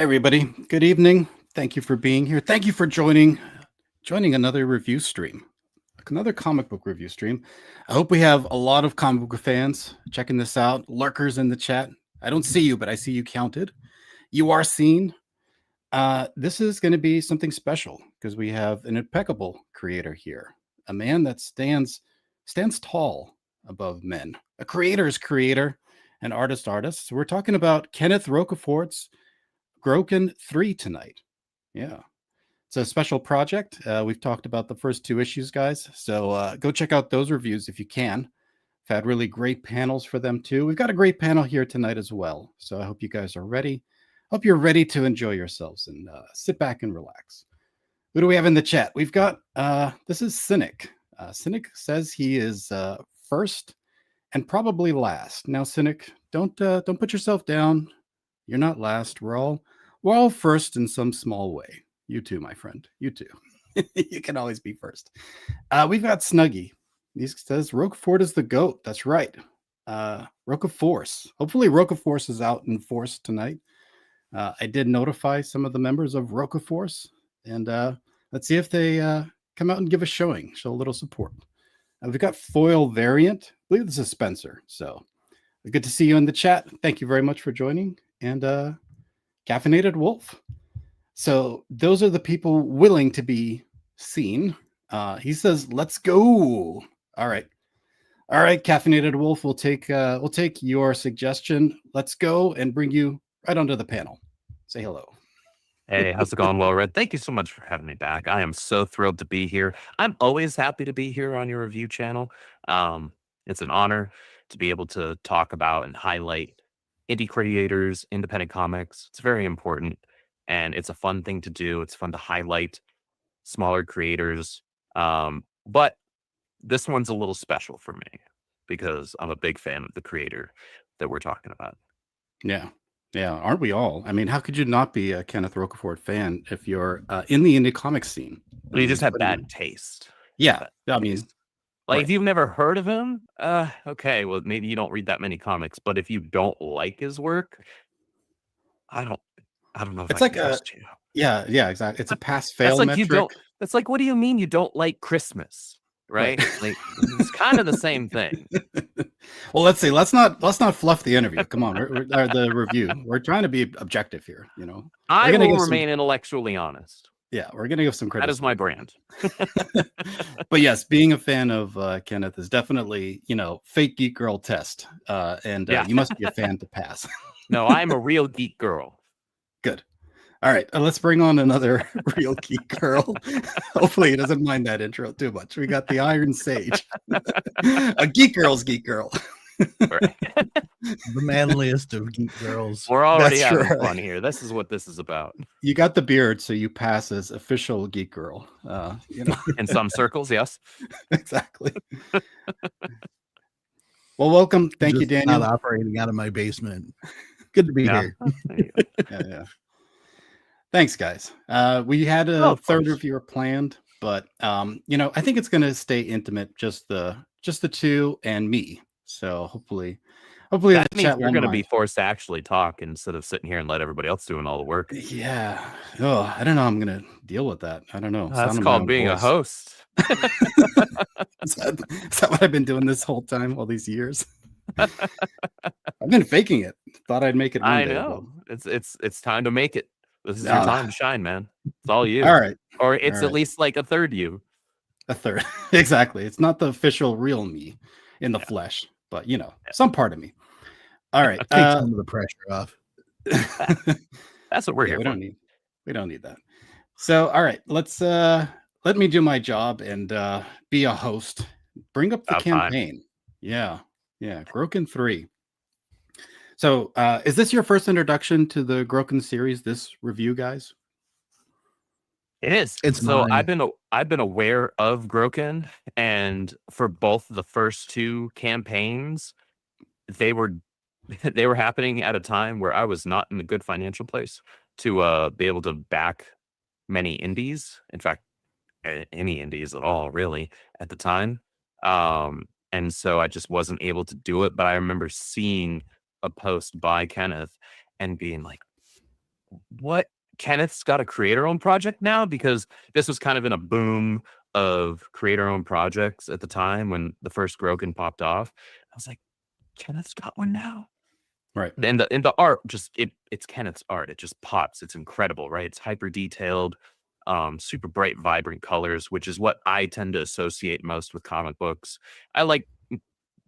Everybody, good evening. Thank you for being here. Thank you for joining another review stream, another comic book review stream. I hope we have a lot of comic book fans checking this out. Lurkers in the chat. I don't see you, but I see you counted. You are seen. This is going to be something special because we have an impeccable creator here, a man that stands tall above men, a creator's creator, an artist. So we're talking about Kenneth Rocafort's Groken 3 tonight. Yeah. It's a special project. We've talked about the first two issues, guys. So go check out those reviews if you can. I've had really great panels for them too. We've got a great panel here tonight as well. So I hope you guys are ready. Hope you're ready to enjoy yourselves and sit back and relax. Who do we have in the chat? We've got, this is Cynic. Cynic says he is first and probably last. Now, Cynic, don't put yourself down. You're not last. We're all first in some small way. You too, my friend. You too. You can always be first. We've got Snuggy. He says Rocafort is the GOAT. That's right. Rocaforce. Hopefully Rocaforce is out in force tonight. I did notify some of the members of Rocaforce, and let's see if they come out and give a showing, show a little support. We've got Foil Variant. I believe this is Spencer. So good to see you in the chat. Thank you very much for joining. And Caffeinated Wolf. So those are the people willing to be seen. He says, "Let's go." All right, Caffeinated Wolf. We'll take your suggestion. Let's go and bring you right onto the panel. Say hello. Hey, how's it going, Well Red? Thank you so much for having me back. I am so thrilled to be here. I'm always happy to be here on your review channel. It's an honor to be able to talk about and highlight indie creators, independent comics. It's very important, and it's a fun thing to do. It's fun to highlight smaller creators. But this one's a little special for me because I'm a big fan of the creator that we're talking about. Yeah, aren't we all? I mean, how could you not be a Kenneth Rocafort fan if you're in the indie comic scene? You just have bad taste. Yeah, I mean, like, if you've never heard of him, okay, well, maybe you don't read that many comics. But if you don't like his work, I don't know if it's I like can trust you. Yeah, exactly. It's a pass-fail That's like metric. you don't. That's like, what do you mean you don't like Christmas? Right? Like, it's kind of the same thing. Well, let's see. Let's not fluff the interview. Come on, or the review. We're trying to be objective here. You know, I will remain intellectually honest. Yeah, we're gonna give some credit. That is my brand. But yes, being a fan of Kenneth is definitely, fake geek girl test, and you must be a fan to pass. No, I'm a real geek girl. Good. All right, let's bring on another real geek girl. Hopefully he doesn't mind that intro too much. We got the Iron Sage, a geek girl's geek girl. Right. The manliest of geek girls. We're already having fun here. This is what this is about. You got the beard, so you pass as official geek girl. In some circles, yes. Exactly. Well, welcome. Thank you, Daniel. Not operating out of my basement. Good to be here. Yeah. Thanks, guys. We had a third reviewer planned, but I think it's going to stay intimate, just the two and me. So hopefully that means we're going to be forced to actually talk instead of sitting here and let everybody else doing all the work. Yeah. Oh, I don't know. I'm going to deal with that. I don't know. That's called being a host. Is that what I've been doing this whole time, all these years? I've been faking it. Thought I'd make it one day. I know. It's time to make it. This is your time to shine, man. It's all you. All right. Or it's at least like a third you. A third. Exactly. It's not the official real me in the flesh, but some part of me. All right. Take some of the pressure off. That's what we're here for. We don't need that. So, all right, let me do my job and be a host. Bring up the campaign. Yeah. Groken 3. So, is this your first introduction to the Groken series? This review, guys? It is. I've been aware of Groken, and for both the first two campaigns, they were happening at a time where I was not in a good financial place to be able to back many indies. In fact, any indies at all, really, at the time. And so I just wasn't able to do it. But I remember seeing a post by Kenneth and being like, what Kenneth's got a creator-owned project now, because this was kind of in a boom of creator-owned projects at the time when the first Groken popped off. I was like, Kenneth's got one now. Right. And the art just it's Kenneth's art. It just pops. It's incredible, right? It's hyper detailed, super bright, vibrant colors, which is what I tend to associate most with comic books. I like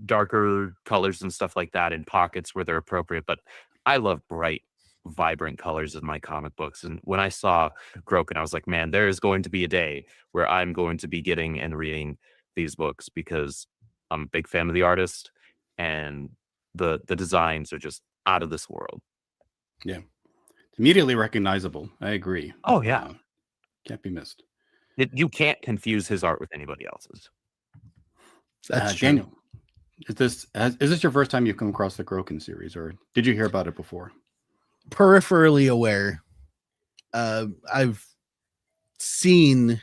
darker colors and stuff like that in pockets where they're appropriate, but I love bright, vibrant colors in my comic books. And when I saw Groken, I was like, man, there is going to be a day where I'm going to be getting and reading these books, because I'm a big fan of the artist, and the designs are just out of this world. Yeah. Immediately recognizable. I agree. Oh yeah. Can't be missed. You can't confuse his art with anybody else's. That's true. Daniel, is this your first time you've come across the Groken series, or did you hear about it before? Peripherally aware. I've seen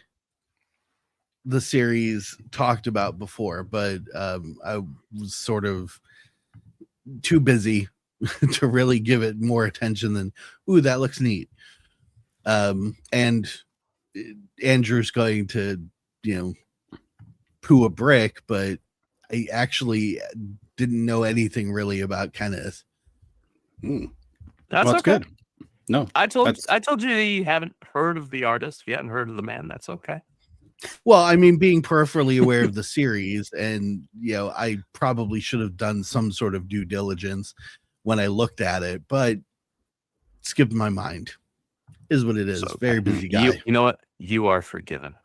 the series talked about before, but I was sort of too busy to really give it more attention than, ooh, that looks neat. And Andrew's going to, poo a brick, but I actually didn't know anything really about Kenneth. That's Well, okay. good. No, I told you you haven't heard of the artist. If you hadn't heard of the man, that's okay. Well, I mean, being peripherally aware of the series, and I probably should have done some sort of due diligence when I looked at it, but skipped my mind. Is what it is. So, very busy guy. You know what? You are forgiven.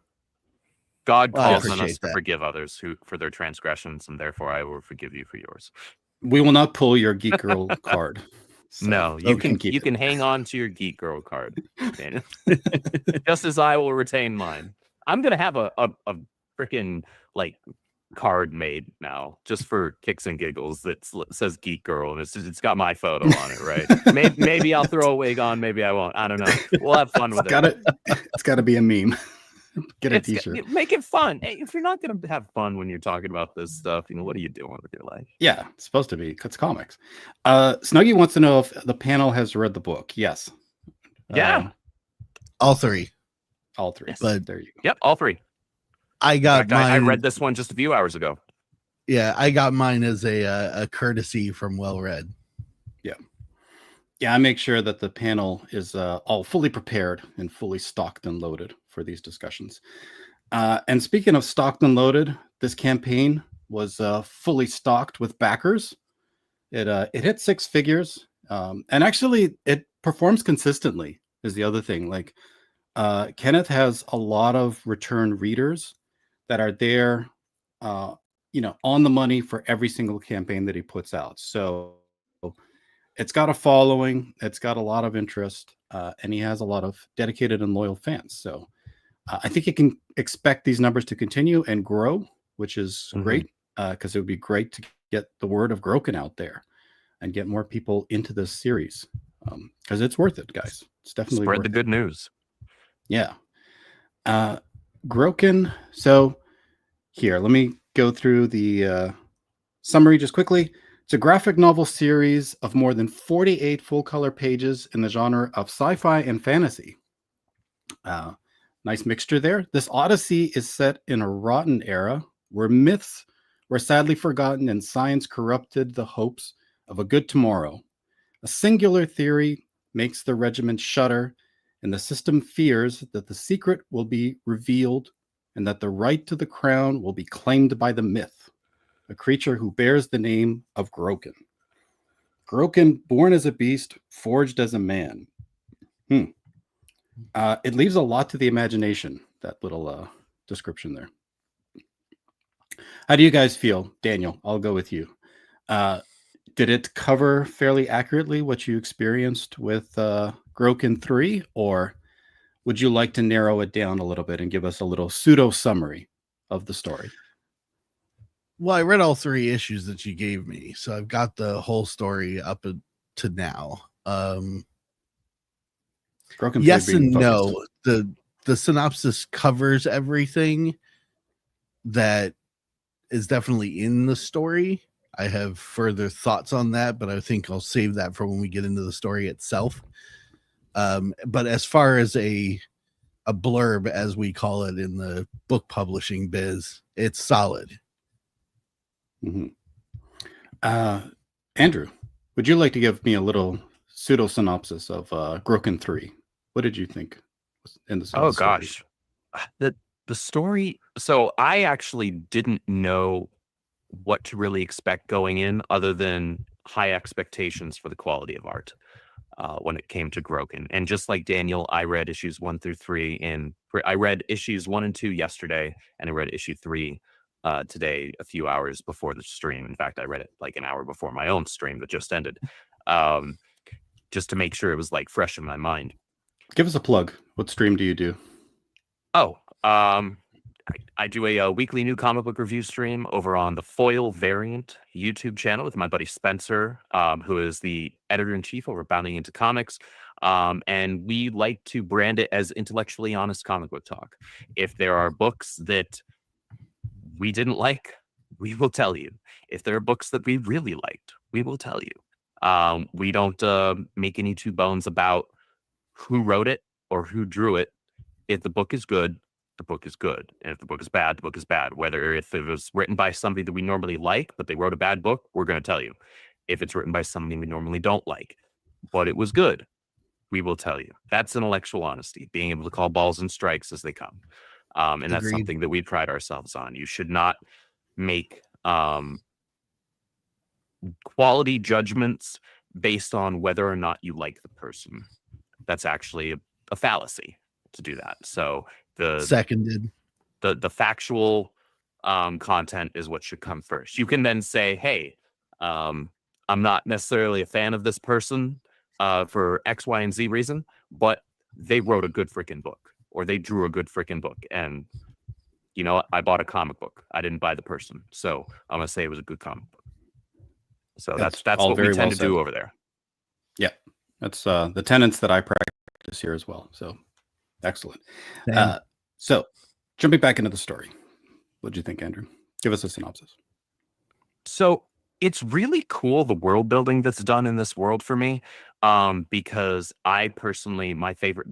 God Well, I calls on us appreciate to that. forgive others for their transgressions, and therefore I will forgive you for yours. we will not pull your Geek Girl card. So No, you okay. can hang on to your Geek Girl card, Daniel. Just as I will retain mine. I'm gonna have a freaking card made now just for kicks and giggles that says Geek Girl, and it's got my photo on it, right? Maybe I'll throw a wig on, maybe I won't. I don't know. We'll have fun with it. It's got to be a meme. Get a t-shirt. Make it fun. Hey, if you're not gonna have fun when you're talking about this stuff, what are you doing with your life? Yeah, it's supposed to be. It's comics. Snuggie wants to know if the panel has read the book. Yes. Yeah. All three. All three. Yes. But there you go. Yep, all three. I got mine. I read this one just a few hours ago. Yeah, I got mine as a courtesy from Well Read. Yeah, I make sure that the panel is all fully prepared and fully stocked and loaded for these discussions. And speaking of stocked and loaded, this campaign was fully stocked with backers. It hit six figures, and actually it performs consistently. Is the other thing. Kenneth has a lot of return readers that are there, on the money for every single campaign that he puts out. So it's got a following, it's got a lot of interest, and he has a lot of dedicated and loyal fans. So I think you can expect these numbers to continue and grow, which is great, because it would be great to get the word of Groken out there and get more people into this series, because it's worth it, guys. It's definitely spread worth the good news. Yeah. Groken. So here, let me go through the summary just quickly. It's a graphic novel series of more than 48 full-color pages in the genre of sci-fi and fantasy. Nice mixture there. This odyssey is set in a rotten era where myths were sadly forgotten and science corrupted the hopes of a good tomorrow. A singular theory makes the regiment shudder, and the system fears that the secret will be revealed and that the right to the crown will be claimed by the myth, a creature who bears the name of Groken. Groken, born as a beast, forged as a man. It leaves a lot to the imagination, that little description there. How do you guys feel? Daniel, I'll go with you. Did it cover fairly accurately what you experienced with Groken 3, or would you like to narrow it down a little bit and give us a little pseudo summary of the story? Well, I read all three issues that you gave me, so I've got the whole story up to now. Yes and no. The synopsis covers everything that is definitely in the story. I have further thoughts on that, but I think I'll save that for when we get into the story itself. But as far as a blurb, as we call it in the book publishing biz, it's solid. Mm-hmm. Andrew, would you like to give me a little pseudo synopsis of Groken 3? What did you think in the Oh story? gosh, the story. So I actually didn't know what to really expect going in, other than high expectations for the quality of art when it came to Groken. And just like Daniel, I read issues 1 through 3, and I read issues 1 and 2 yesterday, and I read issue 3 today, a few hours before the stream. In fact, I read it like an hour before my own stream that just ended, um, just to make sure it was like fresh in my mind. Give us a plug. What stream do you do? Oh, I do a weekly new comic book review stream over on the Foil Variant YouTube channel with my buddy Spencer, who is the editor-in-chief over Bounding Into Comics. And we like to brand it as intellectually honest comic book talk. If there are books that we didn't like, we will tell you. If there are books that we really liked, we will tell you. We don't make any two bones about who wrote it or who drew it. If the book is good, the book is good. And if the book is bad, the book is bad. Whether if it was written by somebody that we normally like, but they wrote a bad book, we're going to tell you. If it's written by somebody we normally don't like, but it was good, we will tell you. That's intellectual honesty, being able to call balls and strikes as they come. And that's Agreed. something that we pride ourselves on. You should not make quality judgments based on whether or not you like the person. That's actually a fallacy to do that. So Seconded. the factual content is what should come first. You can then say, hey, I'm not necessarily a fan of this person for X, Y, and Z reason, but they wrote a good freaking book, or they drew a good freaking book. And you know what? I bought a comic book. I didn't buy the person. So I'm going to say it was a good comic book. So that's all what we very tend well to said. do over there. Yeah, that's the tenets that I practice here as well. So excellent. Same. So jumping back into the story, what did you think, Andrew? Give us a synopsis. So it's really cool, the world building that's done in this world for me, because I personally, my favorite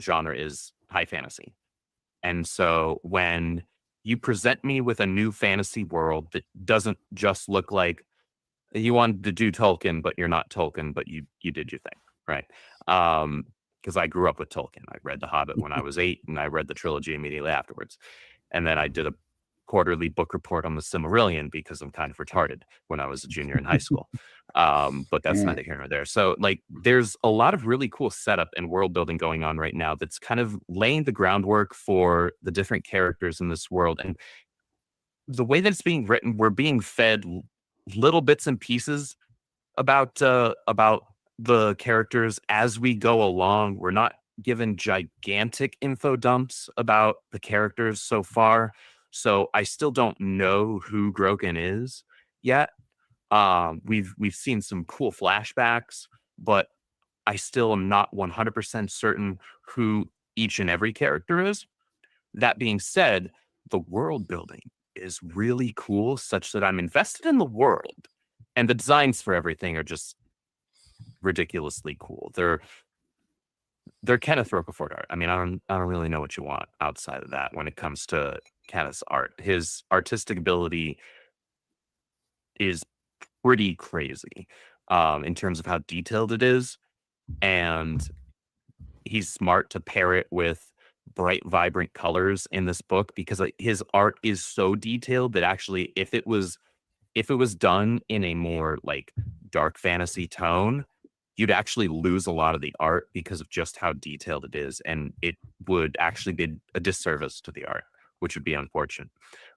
genre is high fantasy. And so when you present me with a new fantasy world that doesn't just look like you wanted to do Tolkien, but you're not Tolkien, but you did your thing, right? Because I grew up with Tolkien. I read The Hobbit when I was 8, and I read the trilogy immediately afterwards. And then I did a quarterly book report on the Silmarillion because I'm kind of retarded when I was a junior in high school. But that's neither here nor there. So like there's a lot of really cool setup and world building going on right now that's kind of laying the groundwork for the different characters in this world. And the way that it's being written, we're being fed little bits and pieces about the characters as we go along. We're not given gigantic info dumps about the characters so far. So I still don't know who Groken is yet. We've seen some cool flashbacks, but I still am not 100% certain who each and every character is. That being said, the world building is really cool, such that I'm invested in the world, and the designs for everything are just ridiculously cool. They're Kenneth Rocafort art. I mean, I don't really know what you want outside of that when it comes to Kenneth's art. His artistic ability is pretty crazy in terms of how detailed it is, and he's smart to pair it with bright, vibrant colors in this book, because like, his art is so detailed that actually, if it was done in a more like dark fantasy tone, you'd actually lose a lot of the art because of just how detailed it is, and it would actually be a disservice to the art, which would be unfortunate.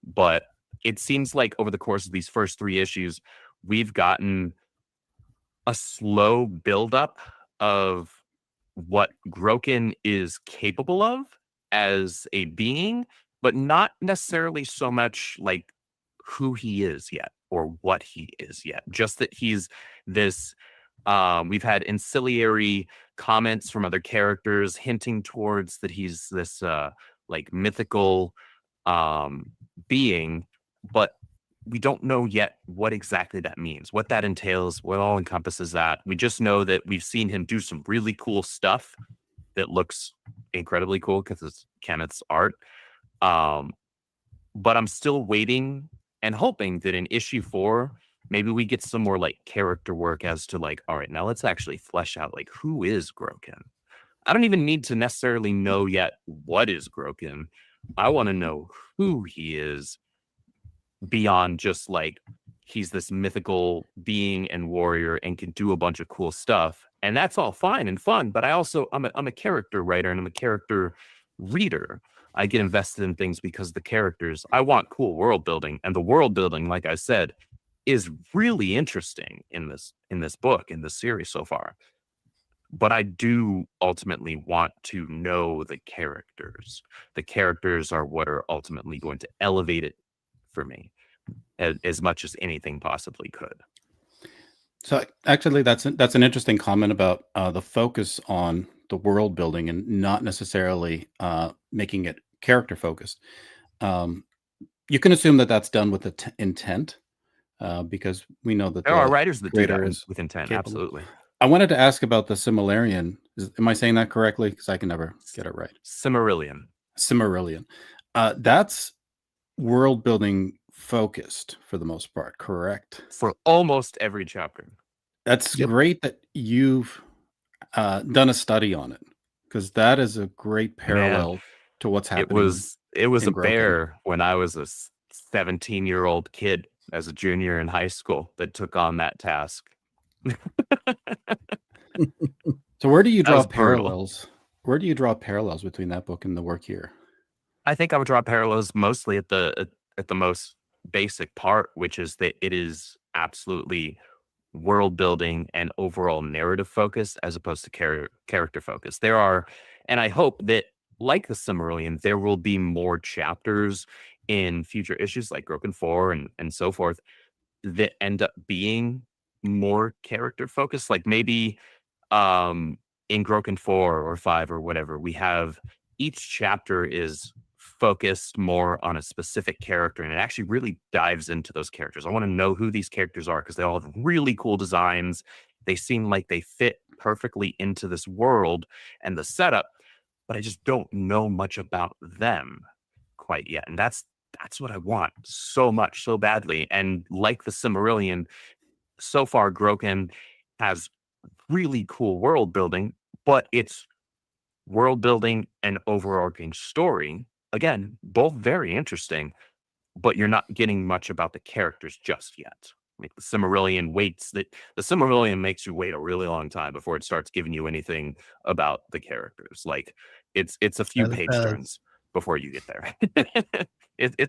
But it seems like over the course of these first 3 issues, we've gotten a slow buildup of what Groken is capable of as a being, but not necessarily so much like who he is yet or what he is yet. Just that he's this. We've had ancillary comments from other characters hinting towards that he's this like mythical being, but we don't know yet what exactly that means, what that entails, what all encompasses that. We just know that we've seen him do some really cool stuff that looks incredibly cool because it's Kenneth's art. Um, but I'm still waiting and hoping that in issue 4, maybe we get some more like character work as to like, all right, now let's actually flesh out like who is Groken. I don't even need to necessarily know yet what is Groken. I want to know who he is beyond just like he's this mythical being and warrior and can do a bunch of cool stuff. And that's all fine and fun. But I'm a character writer and I'm a character reader. I get invested in things because the characters, I want cool world building. And the world building, like I said, is really interesting in this book, in this series so far. But I do ultimately want to know the characters. The characters are what are ultimately going to elevate it for me as much as anything possibly could. So actually, that's an interesting comment about the focus on the world building and not necessarily making it character focused. You can assume that that's done with the intent, because we know that There are the writers that do that creator is with intent. capable. Absolutely. I wanted to ask about the Silmarillion. Am I saying that correctly? Because I can never get it right. Silmarillion. Silmarillion. That's world building focused for the most part, correct? For almost every chapter. That's Yep. great that you've done a study on it, because that is a great parallel to what's It happening. was a in Groken. bear when I was a 17-year-old kid as a junior in high school that took on that task. So where do you That draw was brutal. parallels? Where do you draw parallels between that book and the work here? I think I would draw parallels mostly at the most basic part, which is that it is absolutely world building and overall narrative focus as opposed to character focus. There are, and I hope that like the Silmarillion, there will be more chapters in future issues like Groken 4 and so forth that end up being more character focused. Like maybe in Groken 4 or 5 or whatever, we have each chapter is focused more on a specific character and it actually really dives into those characters. I want to know who these characters are because they all have really cool designs. They seem like they fit perfectly into this world and the setup, but I just don't know much about them quite yet. And that's what I want so much, so badly. And like the Silmarillion, so far Groken has really cool world building, but it's world building and overarching story. Again, both very interesting, but you're not getting much about the characters just yet. Like the Silmarillion makes you wait a really long time before it starts giving you anything about the characters. Like it's a few That it page does. turns before you get there.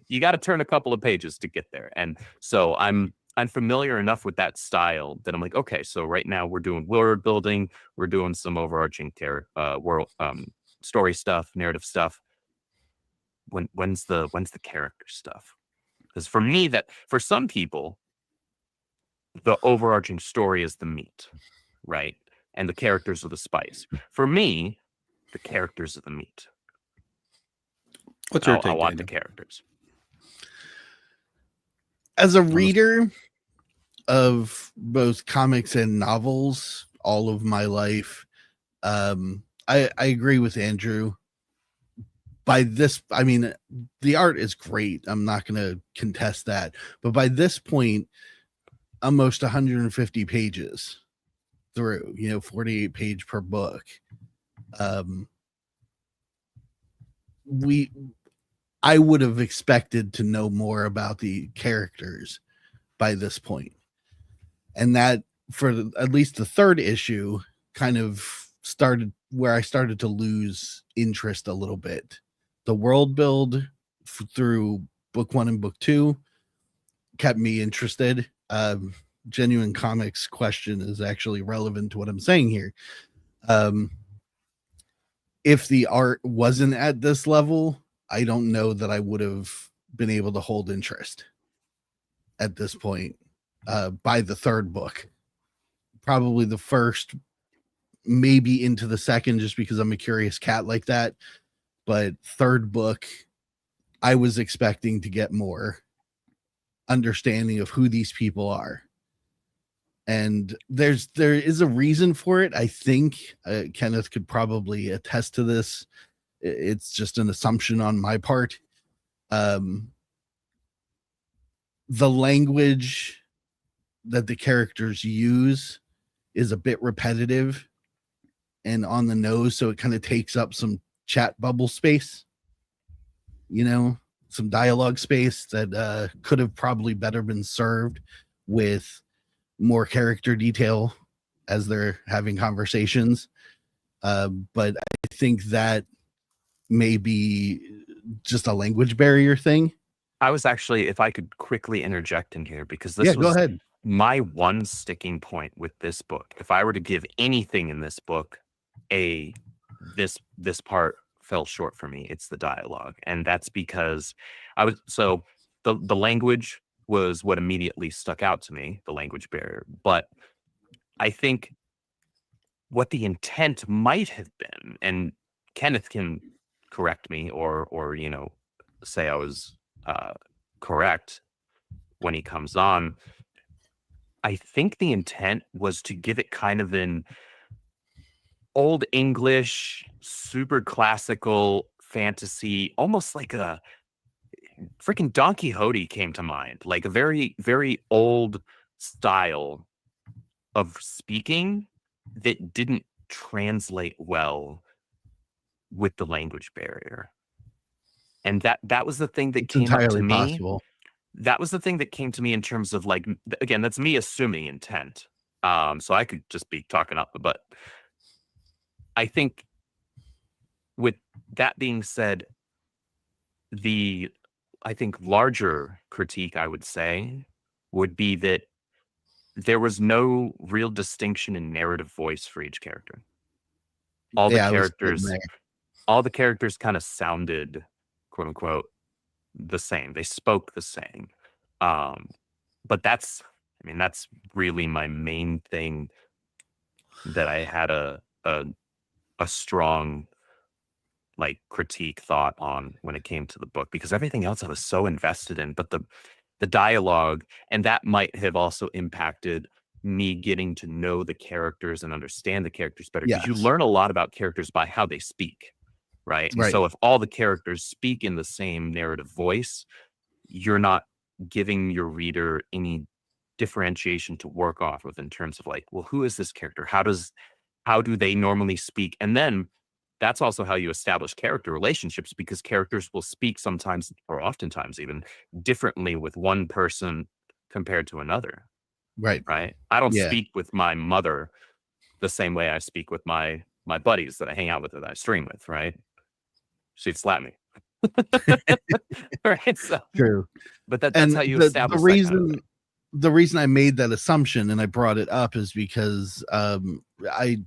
You got to turn a couple of pages to get there. And so I'm familiar enough with that style that I'm like, okay, so right now we're doing world building, we're doing some overarching world story stuff, narrative stuff. When's the character stuff? Because for me, that for some people, the overarching story is the meat, right? And the characters are the spice. For me, the characters are the meat. What's your I take, want the Daniel? characters. As a reader of both comics and novels all of my life, I agree with Andrew. By this, I mean, the art is great. I'm not going to contest that. But by this point, almost 150 pages through, 48 page per book. I would have expected to know more about the characters by this point. And that for at least the third issue kind of started where I started to lose interest a little bit. The world build through book 1 and book 2 kept me interested. Genuine Comics question is actually relevant to what I'm saying here. If the art wasn't at this level, I don't know that I would have been able to hold interest at this point by the third book. Probably the first, maybe into the second, just because I'm a curious cat like that. But third book, I was expecting to get more. understanding of who these people are. And there is a reason for it. I think Kenneth could probably attest to this. It's just an assumption on my part. The language that the characters use is a bit repetitive and on the nose, so it kind of takes up some chat bubble space, some dialogue space that could have probably better been served with more character detail as they're having conversations. But I think that may be just a language barrier thing. I was actually, if I could quickly interject in here, because this Yeah, go was ahead. my one sticking point with this book. If I were to give anything in this book, this part fell short for me. It's the dialogue, and that's because the language was what immediately stuck out to me, the language barrier. But I think what the intent might have been, and Kenneth can correct me or say I was correct when he comes on. I think the intent was to give it kind of an old English, super classical fantasy, almost like a freaking Don Quixote came to mind, like a very, very old style of speaking that didn't translate well with the language barrier. And that was the thing that It's came up to entirely me. possible. That was the thing that came to me in terms of, like, again, that's me assuming intent. So I could just be talking up, but I think with that being said, I think larger critique, I would say, would be that there was no real distinction in narrative voice for each character. All the Yeah, I was getting characters kind of sounded, quote unquote, the same. They spoke the same. But that's really my main thing that I had a strong, like, critique thought on when it came to the book, because everything else I was so invested in, but the dialogue, and that might have also impacted me getting to know the characters and understand the characters better, because you Yes. learn a lot about characters by how they speak, right? And Right. so if all the characters speak in the same narrative voice, you're not giving your reader any differentiation to work off with in terms of, like, well, who is this character? How do they normally speak? And then that's also how you establish character relationships, because characters will speak sometimes, or oftentimes even, differently with one person compared to another, Right. right? I don't Yeah. speak with my mother the same way I speak with my buddies that I hang out with, that I stream with, right? She'd slap me. Right? So, True. but that's And how you the establish that kind of thing. the reason I made that assumption and I brought it up is because I,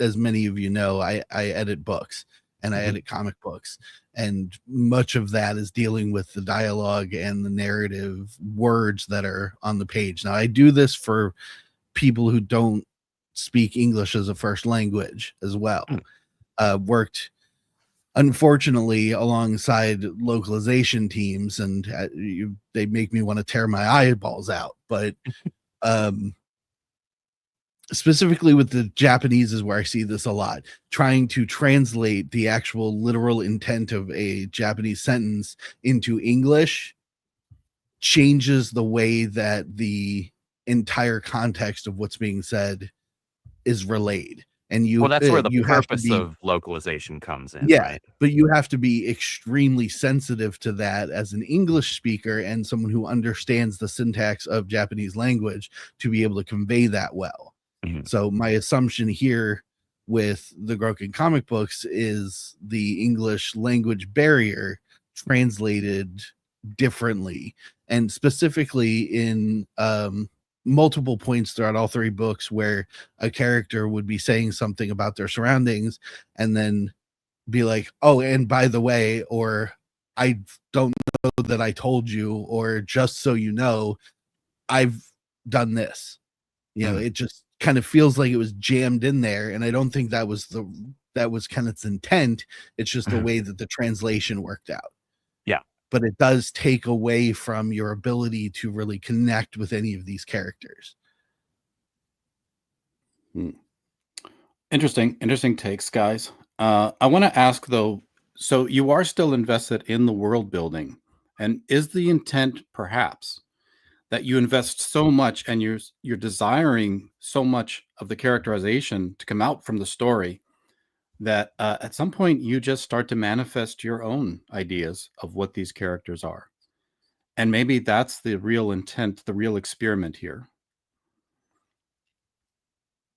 as many of you know, I edit books and I Mhm. edit comic books, and much of that is dealing with the dialogue and the narrative words that are on the page. Now, I do this for people who don't speak English as a first language as well. Worked, unfortunately, alongside localization teams, and they make me want to tear my eyeballs out. But specifically with the Japanese is where I see this a lot. Trying to translate the actual literal intent of a Japanese sentence into English changes the way that the entire context of what's being said is relayed. And Well, that's where the you have to purpose be, of localization comes in, yeah, right? but you have to be extremely sensitive to that as an English speaker and someone who understands the syntax of Japanese language to be able to convey that well. Mhm. So my assumption here with the Groken comic books is the English language barrier translated differently, and specifically in multiple points throughout all three books where a character would be saying something about their surroundings and then be like, oh, and by the way, or I don't know that I told you, or just so you know, I've done this. It just kind of feels like it was jammed in there, and I don't think that was kind of its intent. It's just the way that the translation worked out. Yeah, but it does take away from your ability to really connect with any of these characters. Interesting takes, guys. I want to ask though, so you are still invested in the world building, and is the intent perhaps that you invest so much and you're desiring so much of the characterization to come out from the story that at some point you just start to manifest your own ideas of what these characters are, and maybe that's the real intent, the real experiment here.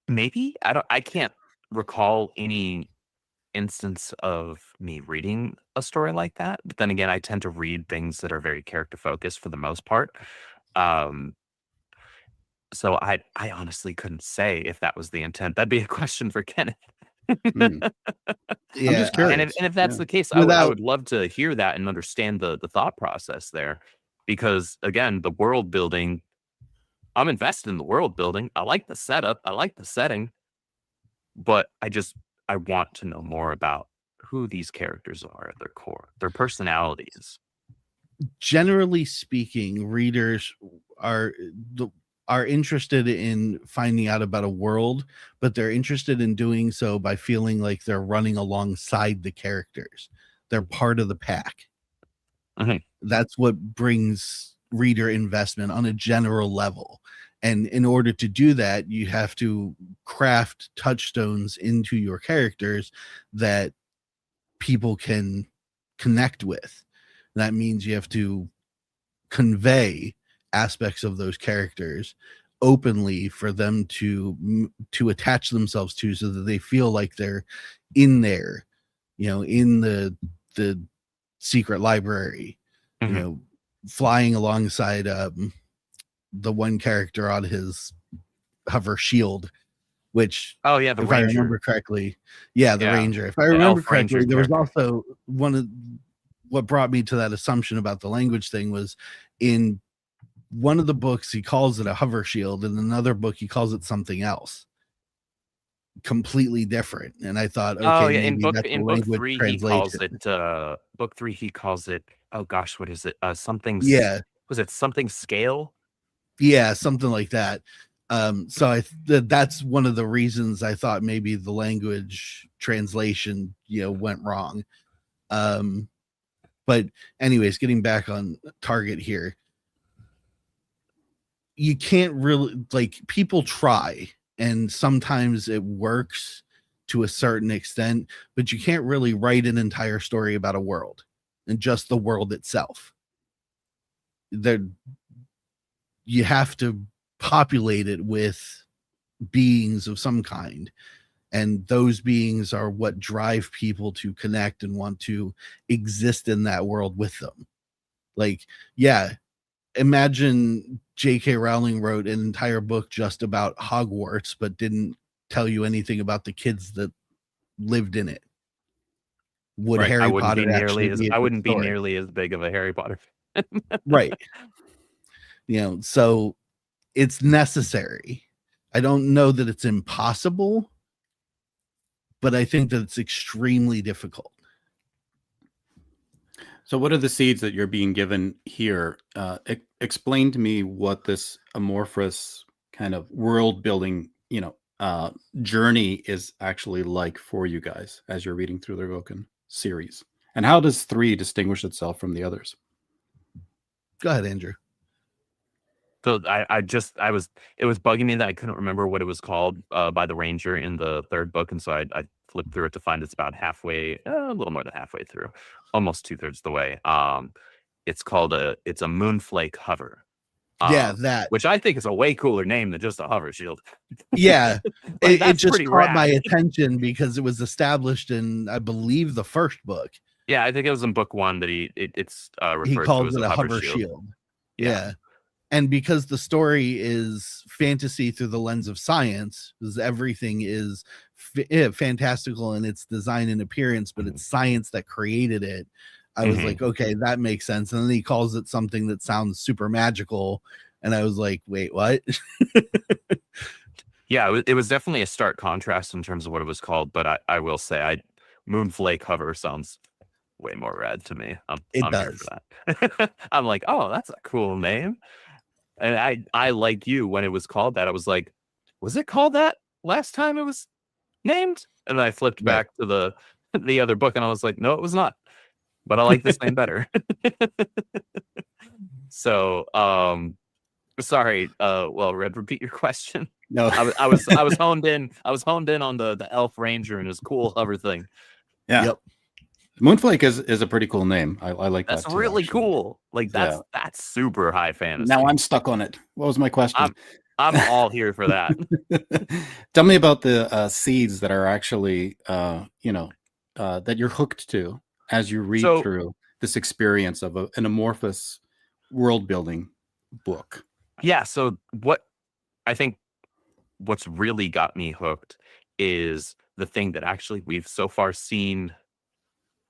Maybe I can't recall any instance of me reading a story like that. But then again, I tend to read things that are very character focused for the most part. Um, so I honestly couldn't say if that was the intent. That'd be a question for Kenneth. Hmm. I'm Yeah, just curious. And if that's Yeah. the case, I without would love to hear that and understand the thought process there, because again, the world building, I'm invested in the world building. I like the setup, I like the setting, but I want to know more about who these characters are at their core, their personalities. generally speaking, readers are are interested in finding out about a world, but they're interested in doing so by feeling like they're running alongside the characters. They're part of the pack. Mhm. That's what brings reader investment on a general level. And in order to do that, you have to craft touchstones into your characters that people can connect with. That means you have to convey aspects of those characters openly for them to attach themselves to, so that they feel like they're in there, in the secret library, Mhm. flying alongside the one character on his hover shield, which, Oh yeah, the if I ranger. remember correctly, yeah, the Yeah, ranger. If I the remember elf ranger correctly, there was character. also what brought me to that assumption about the language thing was, in one of the books he calls it a hover shield, in another book he calls it something else completely different. And I thought, Oh okay, yeah, maybe that's a in book language 3 he calls translation. it book 3 he calls it, oh gosh, what is it? Yeah, Was it something scale? yeah, something like that. So that's one of the reasons I thought maybe the language translation, went wrong. um but anyways, getting back on target here, you can't really, like, people try, and sometimes it works to a certain extent, but you can't really write an entire story about a world and just the world itself. There, you have to populate it with beings of some kind, and those beings are what drive people to connect and want to exist in that world with them. Like, yeah, imagine J.K. Rowling wrote an entire book just about Hogwarts, but didn't tell you anything about the kids that lived in it. Would Right. Harry Potter actually be a I good wouldn't be story? nearly as big of a Harry Potter fan. Right. So it's necessary. I don't know that it's impossible, but I think that it's extremely difficult. So, what are the seeds that you're being given here? Explain to me what this amorphous kind of world building, journey is actually like for you guys as you're reading through the Groken series, and how does 3 distinguish itself from the others? Go ahead, Andrew. So it was bugging me that I couldn't remember what it was called by the ranger in the third book, and so I flipped through it to find it's about halfway, a little more than halfway through, almost 2/3 the way. It's a moonflake hover, Yeah, um, that. which I think is a way cooler name than just a hover shield. Yeah, Like it that's just pretty caught my rad. attention because it was established in, I believe, the first book. Yeah, I think it was in book 1 that it's He referred to calls as it a a hover hover shield. shield. Yeah. Yeah. And because the story is fantasy through the lens of science, because everything is fantastical in its design and appearance, but it's science that created it, I was like, okay, that makes sense. And then he calls it something that sounds super magical, and I was like, wait, what? Yeah, it was definitely a stark contrast in terms of what it was called, but I will say, Moonflake hover sounds way more rad to me. I'm It here does. for that. I'm like, oh, that's a cool name. And I like you when it was called that. I was like, was it called that last time it was named? And then I flipped Right. back to the other book and I was like, no, it was not. But I like this name better. So sorry, well, Red, repeat your question. No. I was honed in on the Elf Ranger and his cool hover thing. Yeah. Yep. Moonflake is a pretty cool name. I like That's that too. really actually. cool. Like Yeah. that's super high fantasy. Now I'm stuck on it. What was my question? I'm all here for that. Tell me about the seeds that are actually, that you're hooked to as you read So- through this experience of an amorphous world building book. Yeah, so what I think what's really got me hooked is the thing that actually we've so far seen,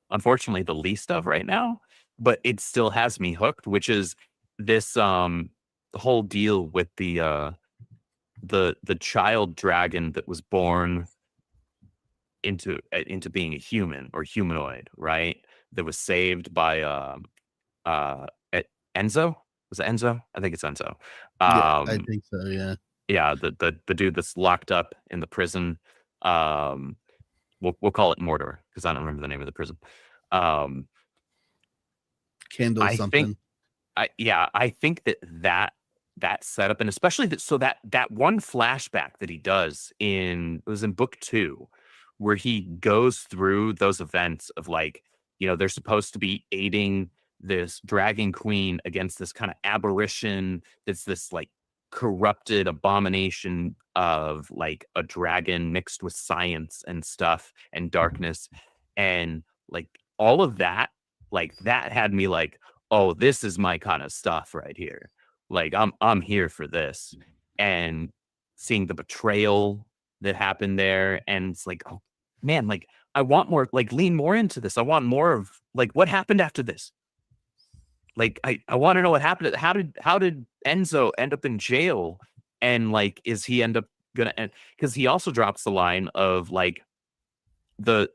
unfortunately, the least of right now, but it still has me hooked, which is this the whole deal with the child dragon that was born into being a human or humanoid, right? That was saved by Enzo. Was it Enzo? I think it's Enzo. Yeah, I think so. Yeah. Yeah, the dude that's locked up in the prison. We'll call it Mordor because I don't remember the name of the prison. Candle I something. think I think that setup, and especially that one flashback that he does it was in book 2, where he goes through those events of like, they're supposed to be aiding this dragon queen against this kind of apparition that's this like corrupted abomination of like a dragon mixed with science and stuff and darkness, and like all of that, like that had me like, oh, this is my kind of stuff right here. Like I'm here for this. And seeing the betrayal that happened there, and it's like, oh man, like I want more, like lean more into this. I want more of like what happened after this. Like I want to know what happened. How did Enzo end up in jail? And like, is he end up gonna end? Because he also drops the line of like the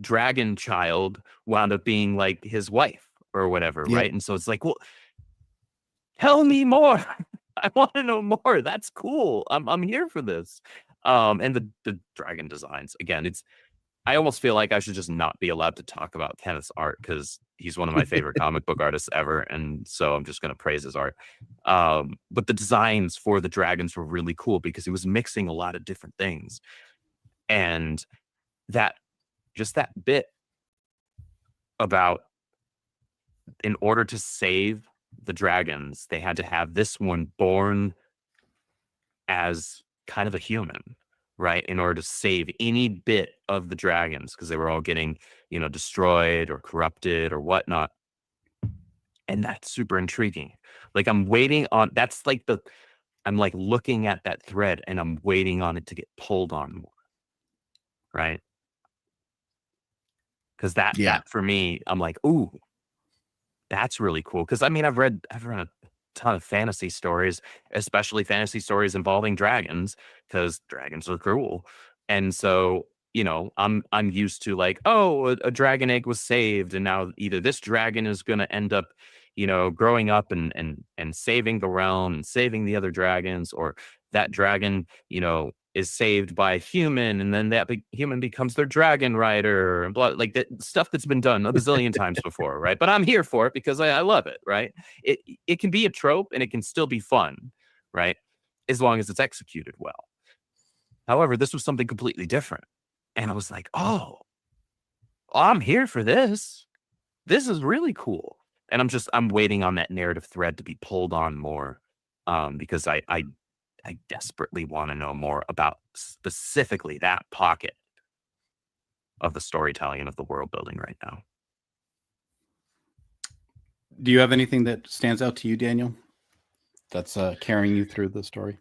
dragon child wound up being like his wife or whatever, Yep. right? And so it's like, well, tell me more. I want to know more. That's cool. I'm here for this. And the dragon designs, again, I almost feel like I should just not be allowed to talk about Kenneth's art because he's one of my favorite comic book artists ever, and so I'm just going to praise his art. But the designs for the dragons were really cool because he was mixing a lot of different things, and that bit about, in order to save the dragons, they had to have this one born as kind of a human, right? In order to save any bit of the dragons, because they were all getting, destroyed or corrupted or whatnot. And that's super intriguing. Like I'm waiting on, I'm like looking at that thread and I'm waiting on it to get pulled on more. Right. Because that for me, I'm like, ooh, that's really cool. Because I mean, I've read a ton of fantasy stories, especially fantasy stories involving dragons, because dragons are cool. And so, I'm used to like, oh, a dragon egg was saved, and now either this dragon is going to end up, growing up and saving the realm and saving the other dragons, or that dragon, is saved by a human, and then that human becomes their dragon rider, and blah, like that stuff that's been done a bazillion times before, right? But I'm here for it because I love it, right? It can be a trope and it can still be fun, right? As long as it's executed well. However, this was something completely different, and I was like, oh, I'm here for this. This is really cool, and I'm waiting on that narrative thread to be pulled on more, because I desperately want to know more about specifically that pocket of the storytelling and of the world building right now. Do you have anything that stands out to you, Daniel, that's carrying you through the story?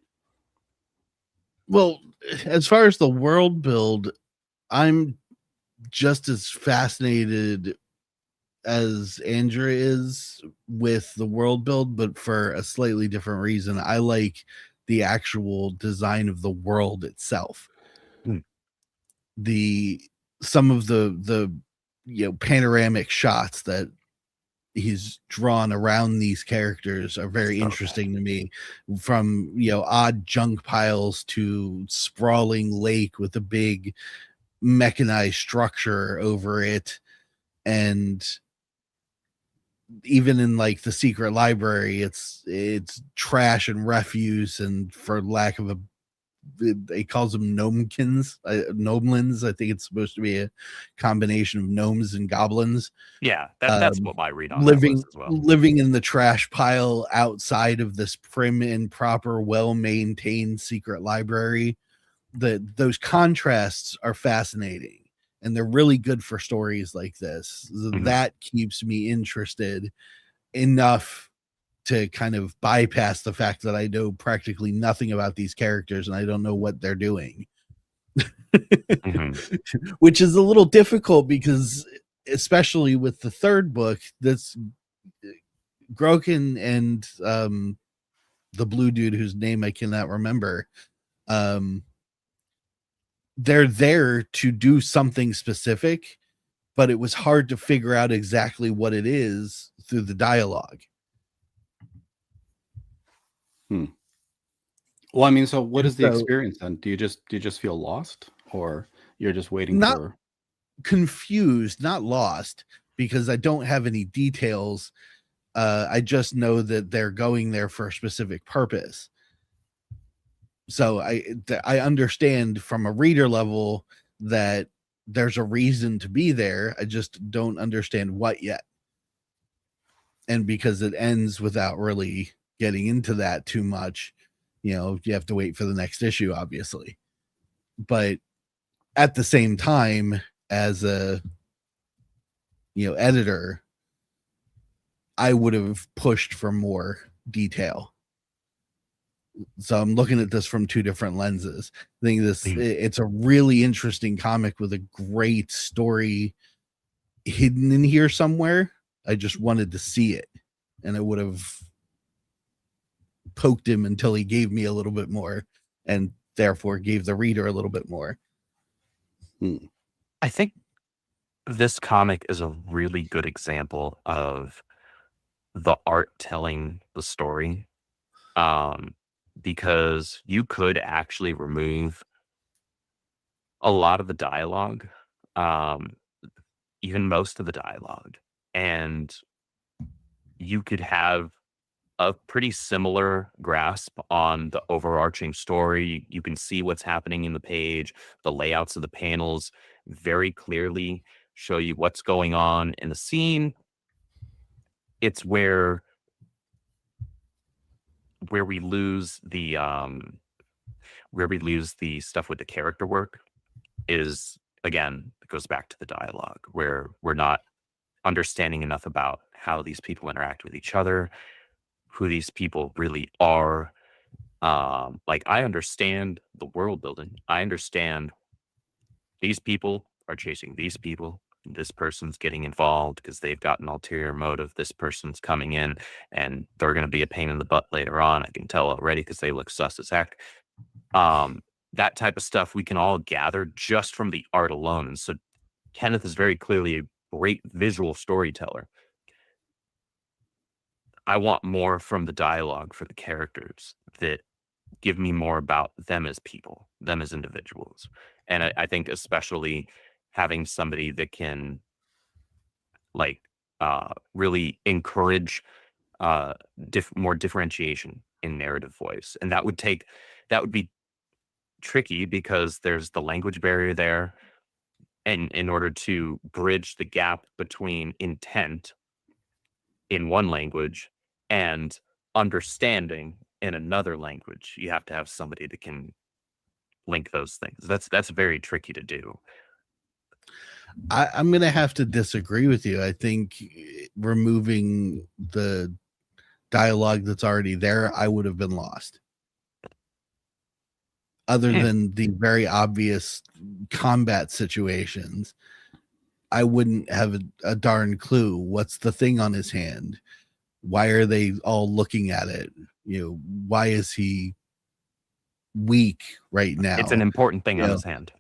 Well, as far as the world build, I'm just as fascinated as Andrea is with the world build, but for a slightly different reason. I like the actual design of the world itself. Hmm. Some of the panoramic shots that he's drawn around these characters are very So interesting to me, from odd junk piles to sprawling lake with a big mechanized structure over it, and even in like the secret library, it's trash and refuse, and for lack of a, he calls them gnomekins, gnomelins. I think it's supposed to be a combination of gnomes and goblins. yeah, that's what my read on that living was as well. living in the trash pile outside of this prim and proper, well-maintained secret library. Those contrasts are fascinating, and they're really good for stories like this. That keeps me interested enough to kind of bypass the fact that I know practically nothing about these characters and I don't know what they're doing. Which is a little difficult because, especially with the third book, that's Groken and the blue dude whose name I cannot remember, they're there to do something specific, but it was hard to figure out exactly what it is through the dialogue. Well, I mean, so what is the experience then? Do you just feel lost, or you're just waiting for? Confused, not lost, because I don't have any details. I just know that they're going there for a specific purpose. So I understand from a reader level that there's a reason to be there. I just don't understand what yet. And because it ends without really getting into that too much, you have to wait for the next issue, obviously. But at the same time, as a editor, I would have pushed for more detail. So I'm looking at this from two different lenses. I think it's a really interesting comic with a great story hidden in here somewhere. I just wanted to see it, and I would have poked him until he gave me a little bit more, and therefore gave the reader a little bit more. I think this comic is a really good example of the art telling the story, because you could actually remove a lot of the dialogue, even most of the dialogue, and you could have a pretty similar grasp on the overarching story. You can see what's happening in the page. The layouts of the panels very clearly show you what's going on in the scene. It's where we lose the stuff with the character work is, again, it goes back to the dialogue, where we're not understanding enough about how these people interact with each other, who these people really are. Like, I understand the world building. I understand these people are chasing these people. This person's getting involved because they've got an ulterior motive. This person's coming in and they're going to be a pain in the butt later on. I can tell already because they look sus as heck. That type of stuff we can all gather just from the art alone. And so Kenneth is very clearly a great visual storyteller. I want more from the dialogue for the characters that give me more about them as people, them as individuals. And I think especially having somebody that can like really encourage more differentiation in narrative voice. And that would be tricky because there's the language barrier there. And in order to bridge the gap between intent in one language and understanding in another language, you have to have somebody that can link those things. That's very tricky to do. I'm gonna have to disagree with you. I think removing the dialogue that's already there, I would have been lost. Other than the very obvious combat situations, I wouldn't have a darn clue. What's the thing on his hand? Why are they all looking at it? Why is he weak right now? It's an important thing on his hand.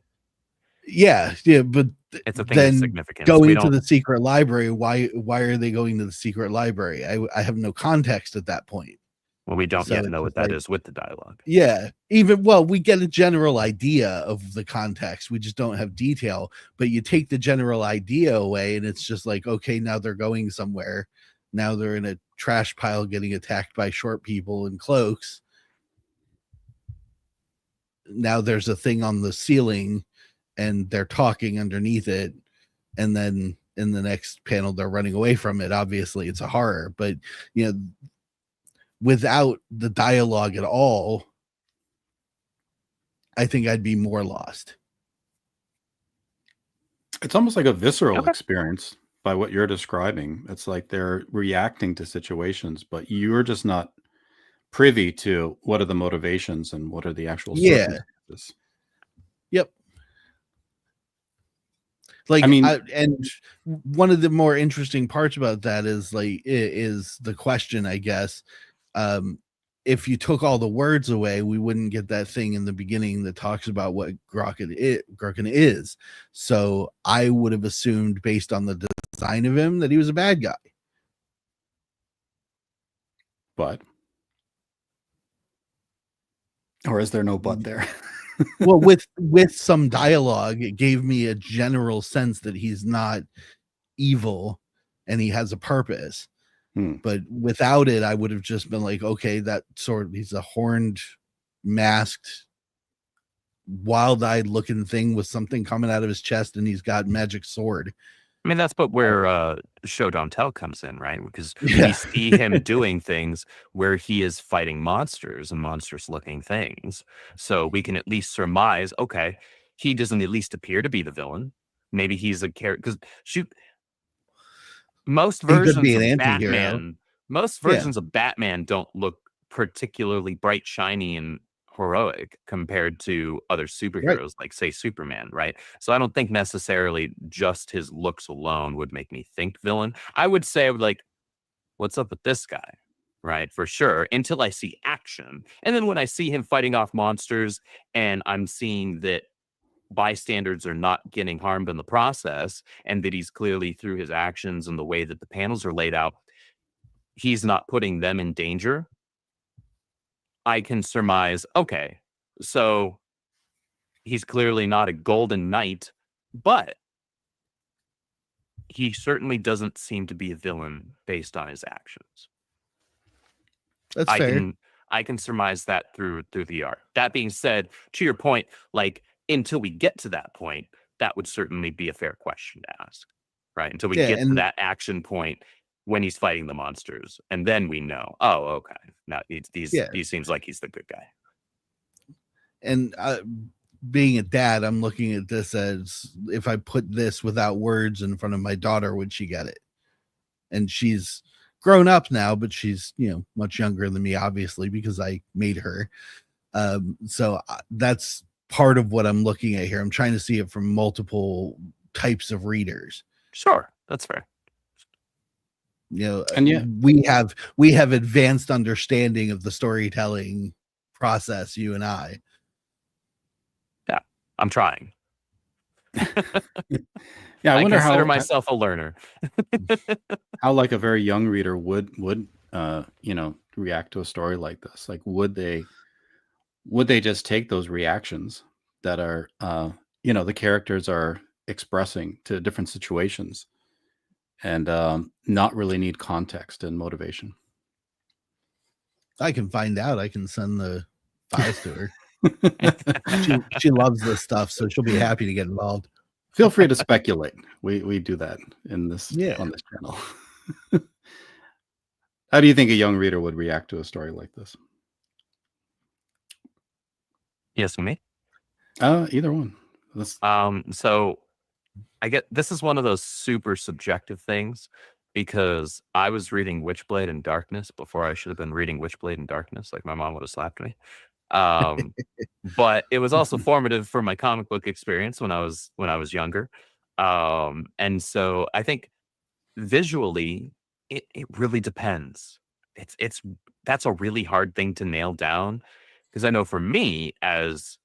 Yeah, but It's a thing of then significance. We going to don't. the secret library, why are they going to the secret library? I have no context at that point. Well, we don't So yet it's know what just that like, is with the dialogue. yeah, we get a general idea of the context. We just don't have detail. But you take the general idea away, and it's just like, okay, now they're going somewhere. Now they're in a trash pile getting attacked by short people in cloaks. Now there's a thing on the ceiling and they're talking underneath it, and then in the next panel they're running away from it. Obviously it's a horror, but without the dialogue at all, I think I'd be more lost. It's almost like a visceral Okay. experience by what you're describing. It's like they're reacting to situations, but you're just not privy to what are the motivations and what are the actual circumstances. Yep. Like, I mean, and one of the more interesting parts about that is is the question, I guess. If you took all the words away, we wouldn't get that thing in the beginning that talks about what Groken is. So I would have assumed, based on the design of him, that he was a bad guy. but or is there no but there? Well, with some dialogue, it gave me a general sense that he's not evil and he has a purpose. But without it, I would have just been like, okay, he's a horned, masked, wild-eyed looking thing with something coming out of his chest, and he's got magic sword. I mean, that's but where show don't tell comes in, right? Because Yeah. we see him doing things where he is fighting monsters and monstrous looking things. So we can at least surmise, okay, he doesn't at least appear to be the villain. Maybe he's a character, because shoot, most He could be versions an of anti-hero. Batman don't look particularly bright, shiny, and heroic compared to other superheroes, like say Superman, right? So I don't think necessarily just his looks alone would make me think villain. I would say I would like, what's up with this guy? Right, for sure, until I see action. And then when I see him fighting off monsters and I'm seeing that bystanders are not getting harmed in the process, and that he's clearly, through his actions and the way that the panels are laid out, he's not putting them in danger, I can surmise, okay, so he's clearly not a golden knight, but he certainly doesn't seem to be a villain based on his actions. That's fair. I can surmise that through the art. That being said, to your point, like, until we get to that point, that would certainly be a fair question to ask, right? Until we get to that action point when he's fighting the monsters, and then we know, oh, okay, now he seems like he's the good guy. And being a dad, I'm looking at this as, if I put this without words in front of my daughter, would she get it? And she's grown up now, but she's much younger than me, obviously, because I made her. So that's part of what I'm looking at here. I'm trying to see it from multiple types of readers. Sure, that's fair. And we have advanced understanding of the storytelling process, you and I. Yeah, I'm trying. Yeah, I wonder consider myself a learner. How like a very young reader would react to a story like this. Like, would they just take those reactions that are the characters are expressing to different situations and not really need context and motivation? I can find out. I can send the files to her. She loves this stuff, so she'll be happy to get involved. Feel free to speculate. We do that on this channel. How do you think a young reader would react to a story like this? Yes, me? Either one. So I get, this is one of those super subjective things, because I was reading Witchblade in Darkness before I should have been reading Witchblade in Darkness. Like, my mom would have slapped me. But it was also formative for my comic book experience when I was younger. And so I think visually it really depends. That's a really hard thing to nail down, because I know for me, as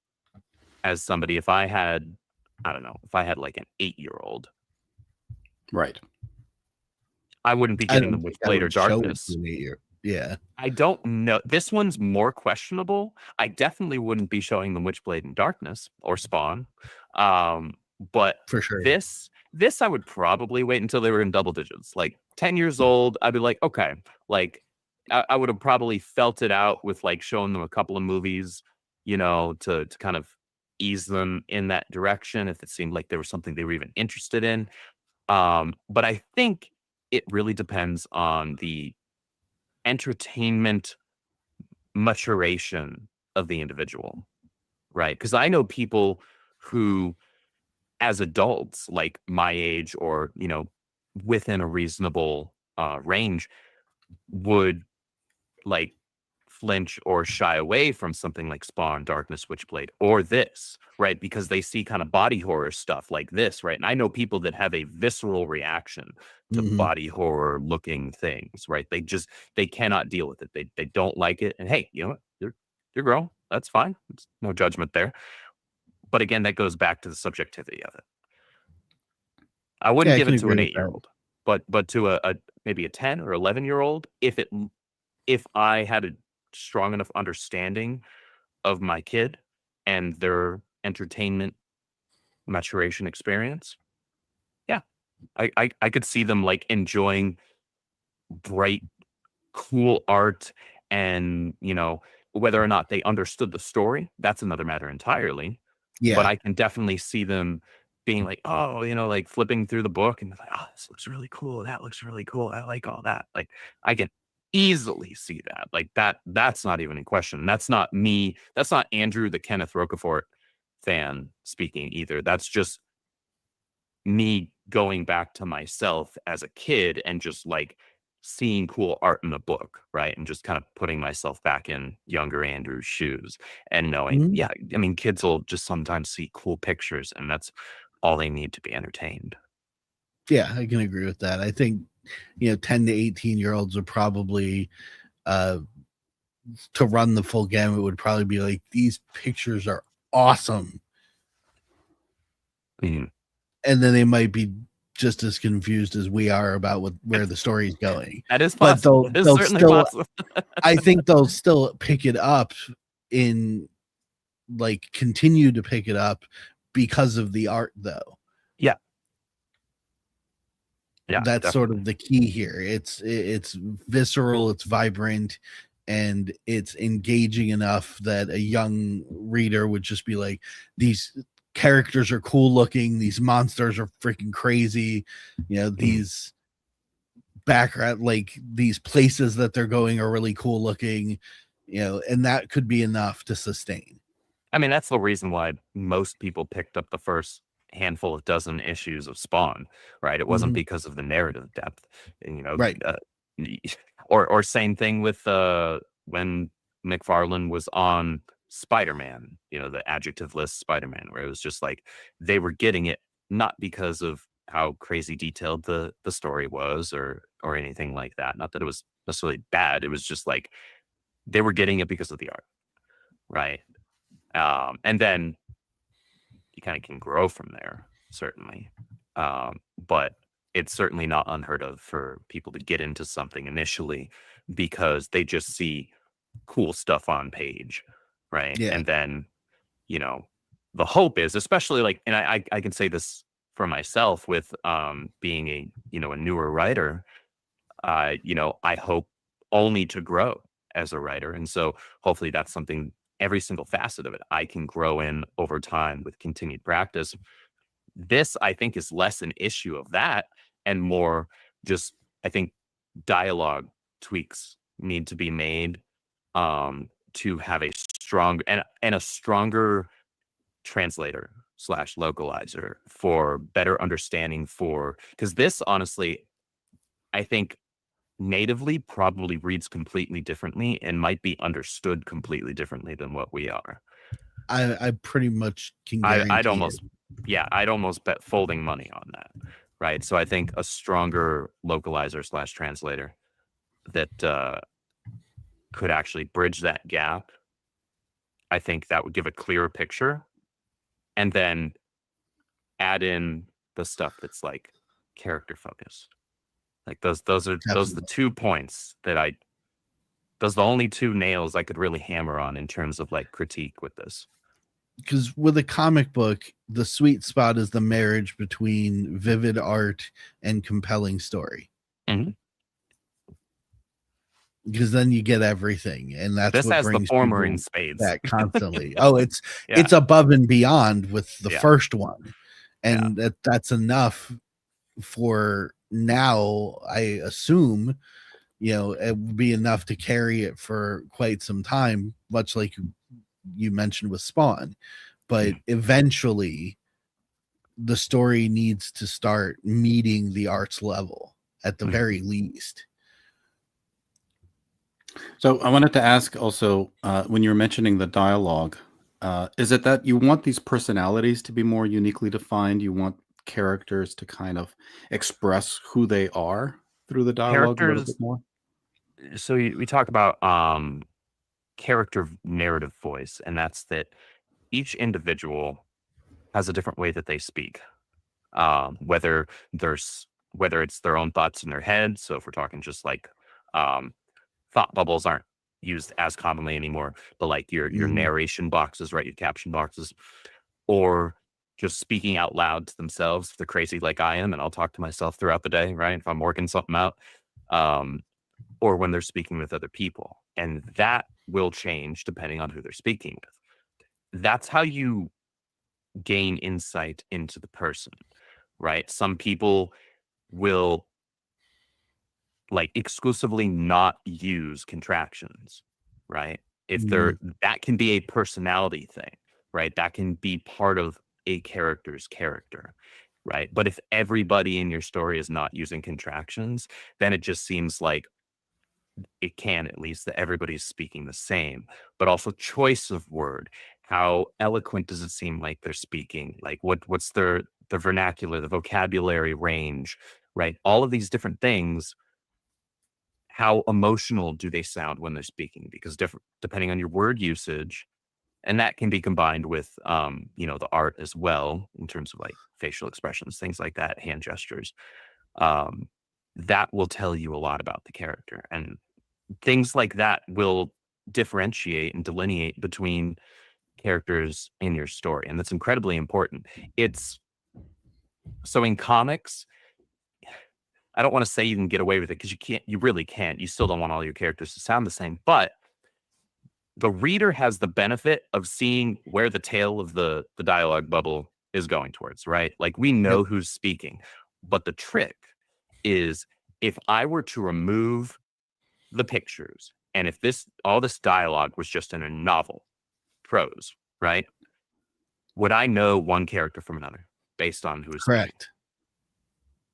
somebody, if I had I don't know, if I had like an 8-year-old, Right. I wouldn't be I giving don't them think I Witchblade or would show it Darkness. to an 8-year. Yeah, I don't know. This one's more questionable. I definitely wouldn't be showing them Witchblade and Darkness or Spawn. But for sure. this I would probably wait until they were in double digits. Like 10 years old, I'd be like, okay, like I would have probably felt it out with like showing them a couple of movies, to kind of ease them in that direction if it seemed like there was something they were even interested in. But I think it really depends on the entertainment maturation of the individual, right? Because I know people who, as adults, like my age or, within a reasonable range, would like flinch or shy away from something like Spawn, Darkness, Witchblade, or this, right? Because they see kind of body horror stuff like this, right? And I know people that have a visceral reaction to Mhm. body horror looking things, right? They cannot deal with it. They don't like it. And hey, you know what? You're grown. That's fine. It's no judgment there. But again, that goes back to the subjectivity of it. I Yeah, wouldn't I give can it to agree an with that. 8-year-old, but to a maybe a 10 or 11-year-old, if I had a strong enough understanding of my kid and their entertainment maturation experience, yeah, I could see them like enjoying bright, cool art, and whether or not they understood the story, that's another matter entirely. But Yeah. I can definitely see them being like, oh, like flipping through the book and like, oh, this looks really cool. That looks really cool. I like all that. Like I can easily see that. Like that's not even in question. That's not me. That's not Andrew, the Kenneth Rocafort fan speaking either. That's just me going back to myself as a kid and just like seeing cool art in the book, right? And just kind of putting myself back in younger Andrew's shoes and knowing, Mhm. yeah, I mean, kids will just sometimes see cool pictures and that's all they need to be entertained. Yeah, I can agree with that. I think 10 to 18-year-olds are probably uh to run the full gamut would probably be like, these pictures are awesome. Mm. And then they might be just as confused as we are about where the story's going. That is But possible. It's they'll certainly still, possible. I think they'll still pick it up in like continue to pick it up because of the art though. Yeah. Yeah, That's definitely. sort of the key here. It's visceral, it's vibrant, and it's engaging enough that a young reader would just be like, these characters are cool looking, these monsters are freaking crazy, these background, like these places that they're going are really cool looking, and that could be enough to sustain. I mean, that's the reason why most people picked up the first handful of dozen issues of Spawn, right? It wasn't Mhm. because of the narrative depth, Right. or same thing with when McFarlane was on Spider-Man, the adjective list Spider-Man, where it was just like they were getting it not because of how crazy detailed the story was or anything like that. Not that it was necessarily bad. It was just like they were getting it because of the art, right? And then you kind of can grow from there, certainly. But it's certainly not unheard of for people to get into something initially because they just see cool stuff on page, right? Yeah. And then, you know, the hope is, especially like, and I can say this for myself with being a newer writer, I hope only to grow as a writer. And so hopefully that's something every single facet of it I can grow in over time with continued practice. This, I think, is less an issue of that and more just, I think, dialogue tweaks need to be made to have a strong and a stronger translator slash localizer for better understanding for because this honestly, I think natively probably reads completely differently and might be understood completely differently than what we are. I pretty much can I'd guarantee it. almost, yeah, I'd almost bet folding money on that, right? So I think a stronger localizer slash translator that could actually bridge that gap. I think that would give a clearer picture, and then add in the stuff that's like character focused. Like those are the Definitely. 2 points that those are the only 2 nails I could really hammer on in terms of like critique with this. Because with a comic book, the sweet spot is the marriage between vivid art and compelling story. Mhm. Because then you get everything, and that's This what has the brings former people in spades. back constantly. Oh, it's Yeah. it's above and beyond with the Yeah. first one, and that's enough for now. I assume, it would be enough to carry it for quite some time, much like you mentioned with Spawn. But eventually, the story needs to start meeting the art's level at the very least. So I wanted to ask also, when you were mentioning the dialogue, is it that you want these personalities to be more uniquely defined? You want characters to kind of express who they are through the dialogue a little bit Characters. more? So we talk about character narrative voice, and that's that each individual has a different way that they speak. Whether it's their own thoughts in their head. So if we're talking just like um, thought bubbles aren't used as commonly anymore, but like your Mhm. narration boxes, right? Your caption boxes, or just speaking out loud to themselves. If they're crazy like I am, and I'll talk to myself throughout the day, right? If I'm working something out, um, or when they're speaking with other people, and that will change depending on who they're speaking with. That's how you gain insight into the person, right? Some people will like exclusively not use contractions, right? If they're that can be a personality thing, right? That can be part of a character's character, right? But if everybody in your story is not using contractions, then it just seems like it can at least that everybody's speaking the same, but also choice of word. How eloquent does it seem like they're speaking? Like what's their vernacular, the vocabulary range, right? All of these different things. How emotional do they sound when they're speaking? Because different depending on your word usage, and that can be combined with the art as well in terms of like facial expressions, things like that, hand gestures. Um, that will tell you a lot about the character. And things like that will differentiate and delineate between characters in your story, and that's incredibly important. It's so in comics, I don't want to say you can get away with it because you really can't. You still don't want all your characters to sound the same, but the reader has the benefit of seeing where the tail of the dialogue bubble is going towards, right? Like we know who's speaking, but the trick is if I were to remove the pictures, and if all this dialogue was just in a novel, prose, right? Would I know one character from another based on who is speaking? Correct.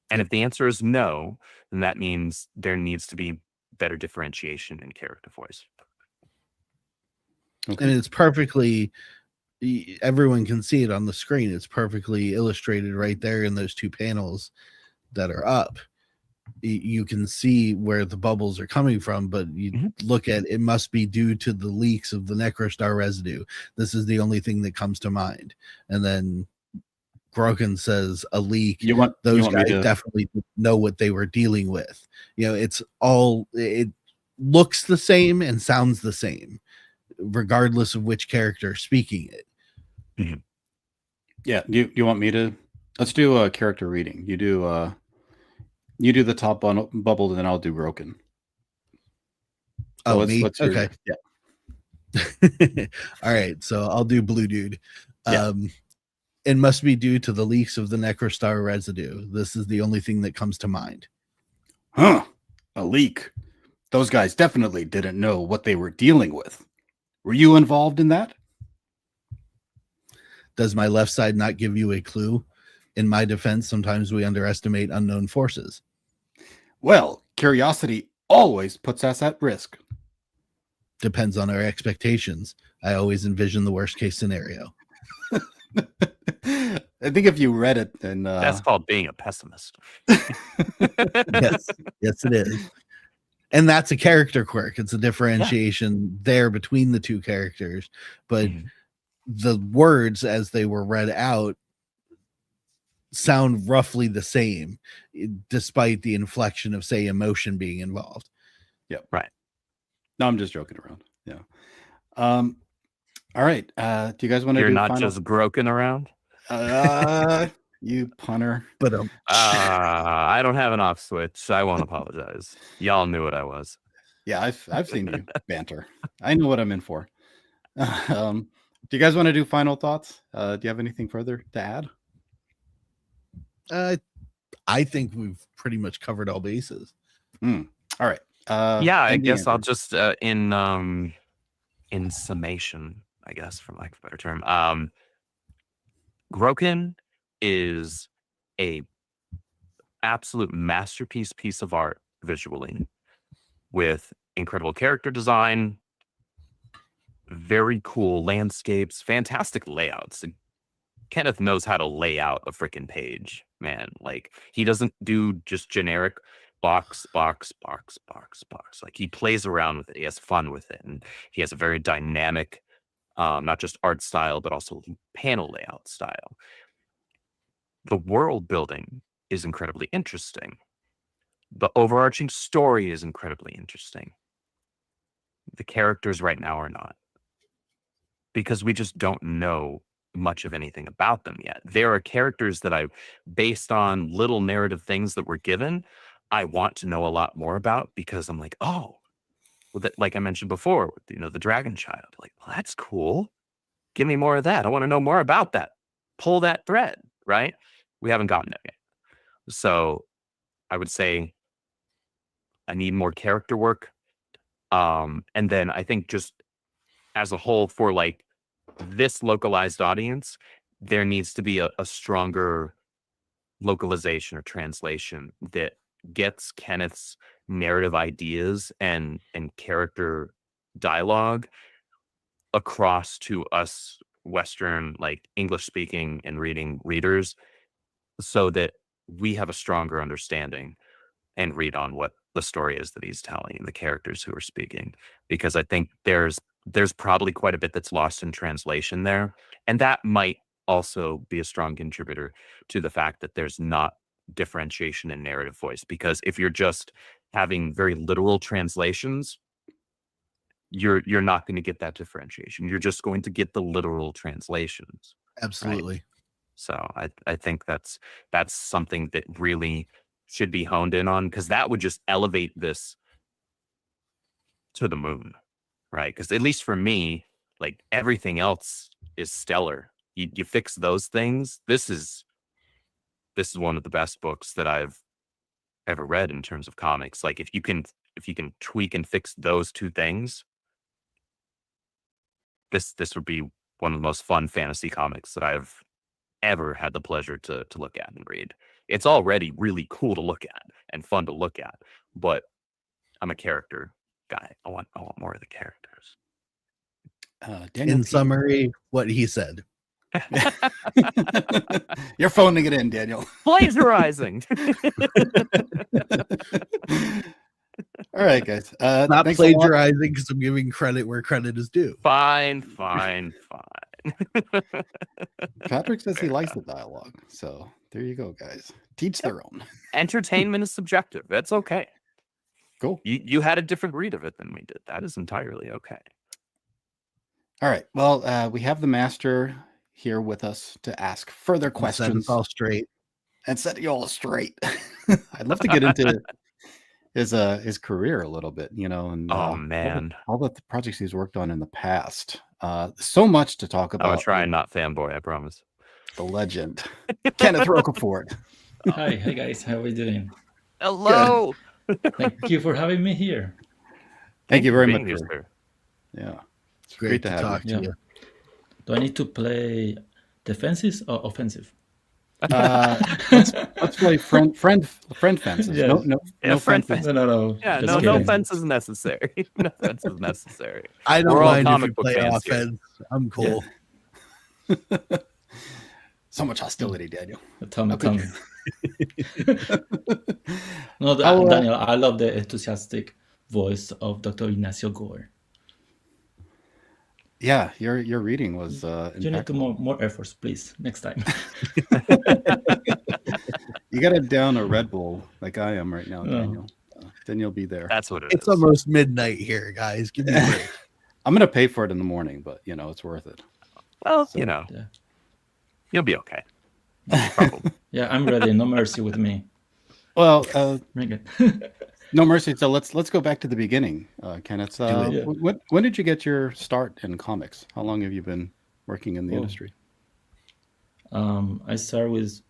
And if the answer is no, then that means there needs to be better differentiation in character voice. And it's perfectly, everyone can see it on the screen. It's perfectly illustrated right there in those 2 panels that are up. You can see where the bubbles are coming from, but you look at it must be due to the leaks of the Necrostar residue. This is the only thing that comes to mind. And then Groken says a leak. Those guys definitely know what they were dealing with. It looks the same and sounds the same, regardless of which character is speaking it. Yeah. You want me to? Let's do a character reading. You do the top bubble, and then I'll do Groken. So Me? let's hear Okay. Yeah. All right. So I'll do Blue Dude. Yeah. It must be due to the leaks of the Necrostar residue. This is the only thing that comes to mind. Huh. A leak. Those guys definitely didn't know what they were dealing with. Were you involved in that? Does my left side not give you a clue? In my defense, sometimes we underestimate unknown forces. Well, curiosity always puts us at risk. Depends on our expectations. I always envision the worst case scenario. I think if you read it, then that's called being a pessimist. Yes, it is. And that's a character quirk. It's a differentiation there between the 2 characters. But the words as they were read out sound roughly the same, despite the inflection of, say, emotion being involved. No, I'm just joking around. Yeah. All right. Do you guys want to You're do not final? just Groken around. You punter. But I don't have an off switch. I won't apologize. Y'all knew what I was. Yeah, I've seen you banter. I know what I'm in for. Do you guys want to do final thoughts? Do you have anything further to add? I think we've pretty much covered all bases. All right. Yeah, I ending guess I'll Andrew. just in summation, I guess, for lack of a better term, Groken is a absolute masterpiece piece of art visually, with incredible character design, very cool landscapes, fantastic layouts. Kenneth knows how to lay out a freaking page, man. Like, he doesn't do just generic box. Like, he plays around with it. He has fun with it, and he has a very dynamic, not just art style, but also panel layout style. The world building is incredibly interesting. The overarching story is incredibly interesting. The characters right now are not, because we just don't know much of anything about them yet. There are characters that based on little narrative things that were given, I want to know a lot more about, because I'm like, oh, well, like I mentioned before, the dragon child. Like, well, that's cool. Give me more of that. I want to know more about that. Pull that thread, right? We haven't gotten it yet. So I would say I need more character work. And then I think just as a whole, for like this localized audience, there needs to be a stronger localization or translation that gets Kenneth's narrative ideas and character dialogue across to us Western, like, English speaking and reading readers, so that we have a stronger understanding and read on what the story is that he's telling, the characters who are speaking. Because I think there's probably quite a bit that's lost in translation there, and that might also be a strong contributor to the fact that there's not differentiation in narrative voice. Because if you're just having very literal translations, you're not going to get that differentiation. You're just going to get the literal translations. Absolutely. So I think that's something that really should be honed in on, because that would just elevate this to the moon, right? Because at least for me, like, everything else is stellar. You fix those things. This is one of the best books that I've ever read in terms of comics. Like, if you can tweak and fix those two things, this would be one of the most fun fantasy comics that I've ever had the pleasure to look at and read. It's already really cool to look at and fun to look at, but I'm a character guy. I want more of the characters. Daniel In P. summary, what he said. You're phoning it in, Daniel. Plagiarizing. All right, guys. Not thanks a lot. plagiarizing, because I'm giving credit where credit is due. Fine. Patrick says he likes the dialogue, so there you go, guys. Teach their own. Entertainment is subjective. That's okay. Cool. You had a different read of it than we did. That is entirely okay. All right. Well, we have the master here with us to ask further Set questions us all straight. and set you all straight. I'd love to get into his career a little bit, and man, all the projects he's worked on in the past. So much to talk about. I'm gonna try and not fanboy, I promise. The legend, Kenneth Rocafort. Hi guys, how are we doing? Hello. Thank you for having me here. Thank you very for much. being here, sir. Yeah, it's Great to have talk you. to you. Do I need to play defensive or offensive? Let's play friend fences. Yeah. No friend fences. No. Yeah, just no kidding. offense is necessary. No offense is necessary. I don't We're all mind if comic you book play fans here. offense. I'm cool. So much hostility, Daniel. Tell me. could No, I'll, Daniel, I love the enthusiastic voice of Dr. Ignacio Gore. Yeah, your reading was You need to impeccable. more efforts, please, next time. You got to down a Red Bull like I am right now, Oh. Daniel. Then you'll be there. That's what it It's is. almost midnight here, guys. Give me a break. I'm gonna pay for it in the morning, but it's worth it. Well, So- Yeah. you'll be okay. Probably. Yeah, I'm ready. No mercy with me. Well, Bring it. no mercy. So let's go back to the beginning, Kenneth. it. Yeah. When did you get your start in comics? How long have you been working in the Oh. industry? I started with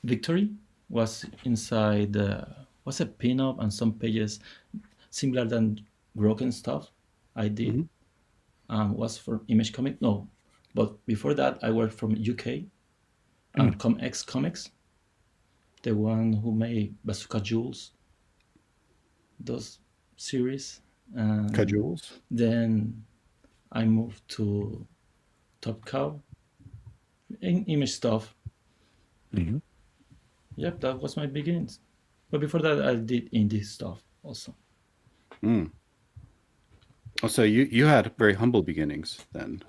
Victory was inside was a pin-up and some pages similar than Groken stuff I did. Was for Image Comic. No, but before that I worked from UK and ComX Comics, the one who made Bazooka Jules, those series. And Cajules. then I moved to Top Cow in Image stuff. Mhm. Yep, that was my beginnings. But before that, I did indie stuff also. Mm. Oh, so you had very humble beginnings then,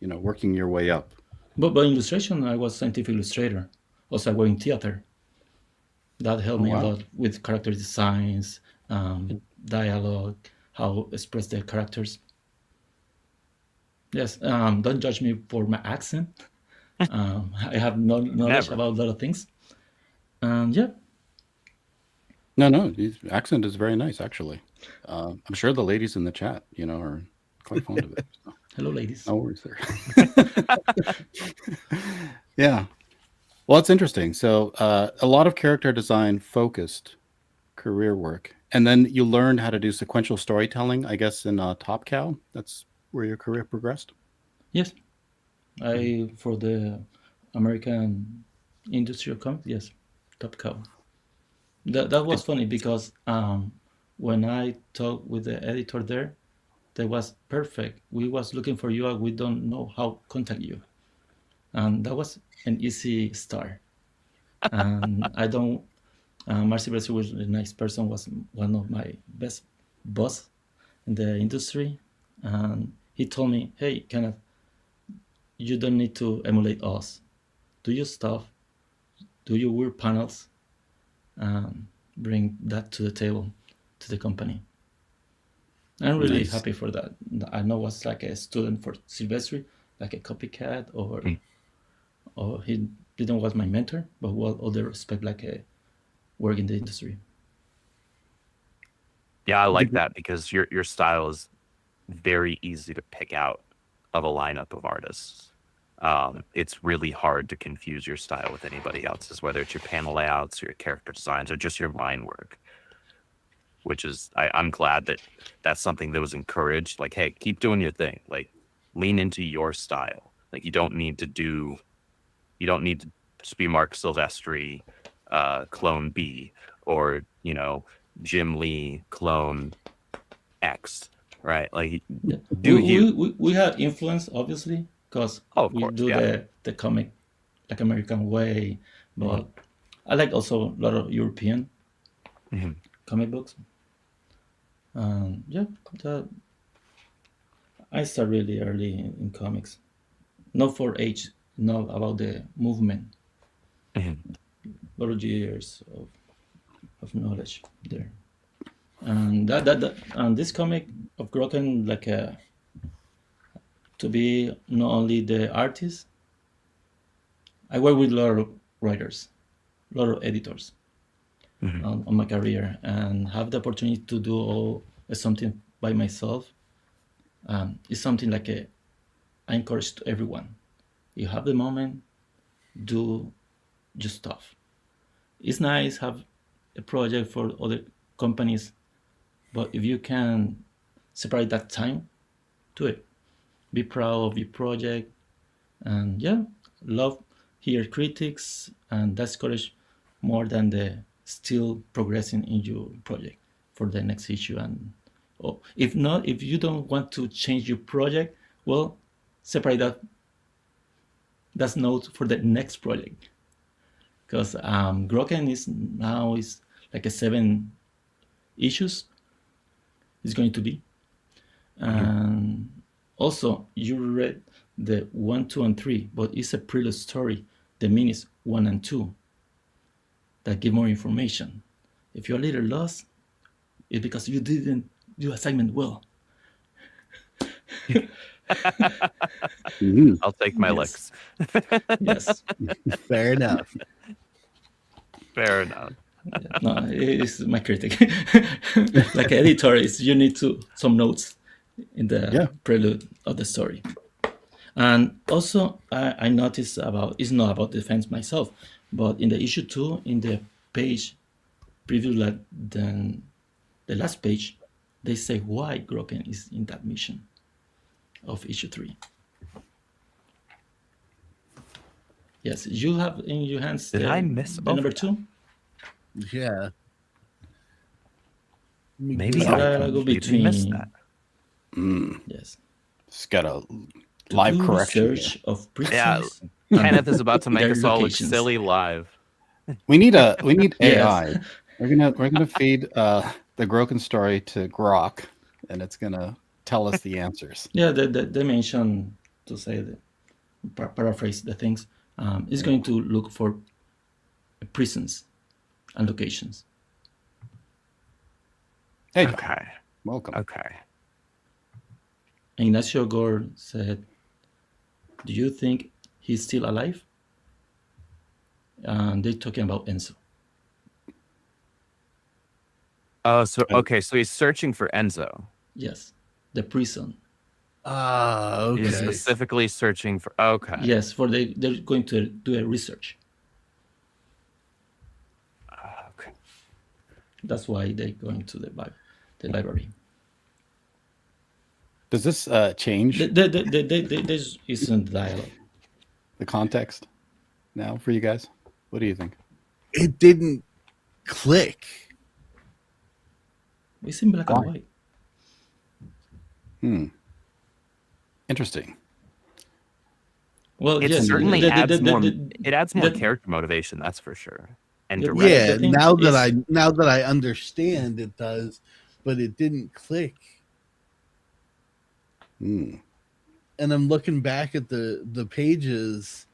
working your way up. But by illustration, I was scientific illustrator. Also, I worked in theater. That helped Oh, me a wow. lot with character designs, dialogue, how express the characters. Yes, don't judge me for my accent. I have no knowledge Never. about a lot of things. And yeah, No, his accent is very nice, actually. I'm sure the ladies in the chat, are quite fond of it. So hello, ladies. no worries there. Yeah. Well, it's interesting. So a lot of character design focused career work, and then you learned how to do sequential storytelling, I guess, in Top Cow. That's where your career progressed. Yes, for the American industry of comics, yes, Top Cow. That was funny because when I talked with the editor there, that was perfect. We was looking for you, and we don't know how contact you, and that was an easy start. And I don't. Marcy Brazil was a nice person. Was one of my best boss in the industry, and he told me, "Hey, Kenneth, you don't need to emulate us. Do your stuff. Do your weird panels, and bring that to the table, to the company." I'm really Nice. happy for that. I know was like a student for Silvestri, like a copycat, or he didn't was my mentor, but with all the respect, like a work in the industry. Yeah, I like that because your style is very easy to pick out of a lineup of artists. It's really hard to confuse your style with anybody else's, whether it's your panel layouts or your character designs or just your line work. Which is, I'm glad that that's something that was encouraged. Like, hey, keep doing your thing. Like, lean into your style. Like, you don't need to just be Mark Silvestri, clone B, or Jim Lee, clone X, right? Like, Yeah. do you? We have influence, obviously, because Oh, of we course, do yeah. the comic like American way, but I like also a lot of European Mhm. comic books. Yeah, I started really early in comics. Not for age, not about the movement. Mhm. A lot of years of knowledge there. And and this comic of Groken, like to be not only the artist, I work with a lot of writers, a lot of editors Mhm. on my career, and have the opportunity to do something by myself. It's something like I encourage to everyone. You have the moment, do your stuff. It's nice have a project for other companies, but if you can separate that time, do it. Be proud of your project, and yeah, love hear critics, and that's courage more than the still progressing in your project for the next issue. And if not, if you don't want to change your project, well, separate that note for the next project, because Groken is like a 7 issues is going to be. And also you read the 1, 2, and 3, but it's a prelude story the minis 1 and 2 that give more information. If you're a little lost, it's because you didn't do assignment well. Mhm. I'll take my Yes. licks. Yes. Fair enough. Fair enough. No, it's my critic. Like editor, you need some notes in the prelude of the story. And also, I noticed it's not about defense myself, but in the issue 2, in the page preview than the last page, they say why Groken is in that mission of issue 3. Yes, you have in your hands Did I miss the number 2? Yeah. Maybe I I go completely missed that. Yes. It's got a To live do correction here. research of Yeah, prisons. Kenneth is about to make their us all look locations. silly live. We need Yes. AI. We're gonna feed the Groken story to Grok, and it's gonna tell us the answers. Yeah, they mention, to say paraphrase the things, is going to look for prisons and locations. Hey, John. Okay. Welcome. Okay. Ignacio Gore said, "Do you think he's still alive?" And they're talking about Enzo. Oh, so okay, so he's searching for Enzo. Yes, the prison. Okay. He's specifically searching for. Okay. Yes, they're going to do a research. Okay. That's why they're going to the library. Does this change This isn't dialogue. the context now for you guys? What do you think? It didn't click. It's in black and white. Interesting. Well, It yes, certainly adds more. the- It adds more the- character motivation, that's for sure. And Yeah, direct. Yeah, the thing now that is- I understand it does, but it didn't click. And I'm looking back at the pages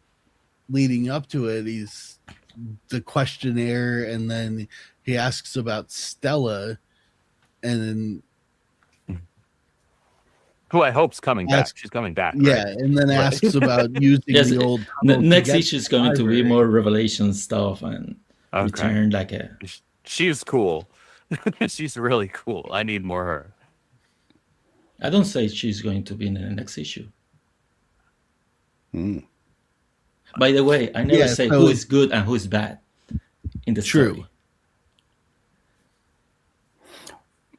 leading up to it. He's the questionnaire, and then he asks about Stella, and then Who I hope's coming back. Ask- She's coming back. yeah, Right? and then asks about using Yes, the old. the tunnel to next get issue is to the going to be library. more revelation stuff and Okay. return like a. She's cool. She's really cool. I need more her. I don't say she's going to be in the next issue. By the way, I never Yeah, say so- who is good and who is bad in the True. story.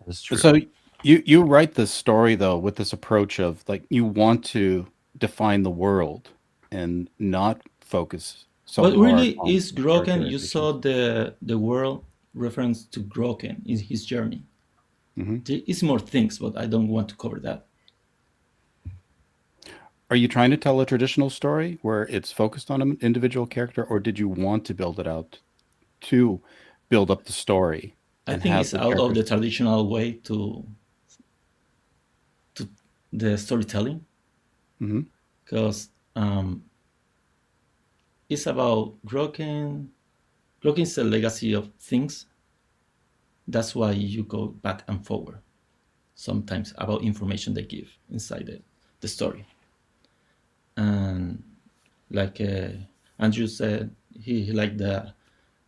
That's true. So you write this story though with this approach of like you want to define the world and not focus so But hard really, on is Groken? You characterizations. saw the world reference to Groken in his journey. There is more things, but I don't want to cover that. Are you trying to tell a traditional story where it's focused on an individual character, or did you want to build it out to build up the story? I and think have it's the out of the characters- traditional way to the storytelling, because it's about Groken. Groken is a legacy of things. That's why you go back and forward sometimes about information they give inside the story. And like Andrew said, he liked the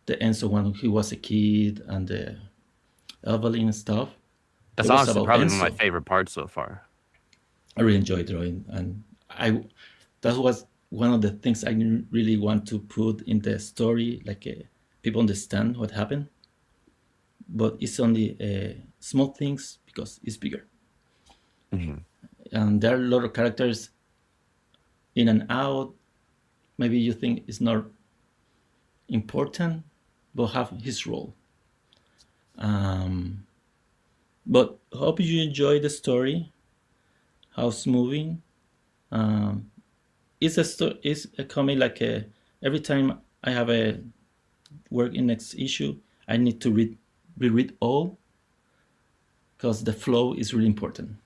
Enzo when he was a kid and the Evelyn stuff. That's It was honestly about probably one of my Enzo. favorite parts so far. I really enjoy drawing, and that was one of the things I really want to put in the story, like people understand what happened. But it's only small things because it's bigger, and there are a lot of characters in and out. Maybe you think it's not important, but have his role. But hope you enjoy the story. How it's moving. It's a comic like every time I have a work in next issue, I need to reread all because the flow is really important.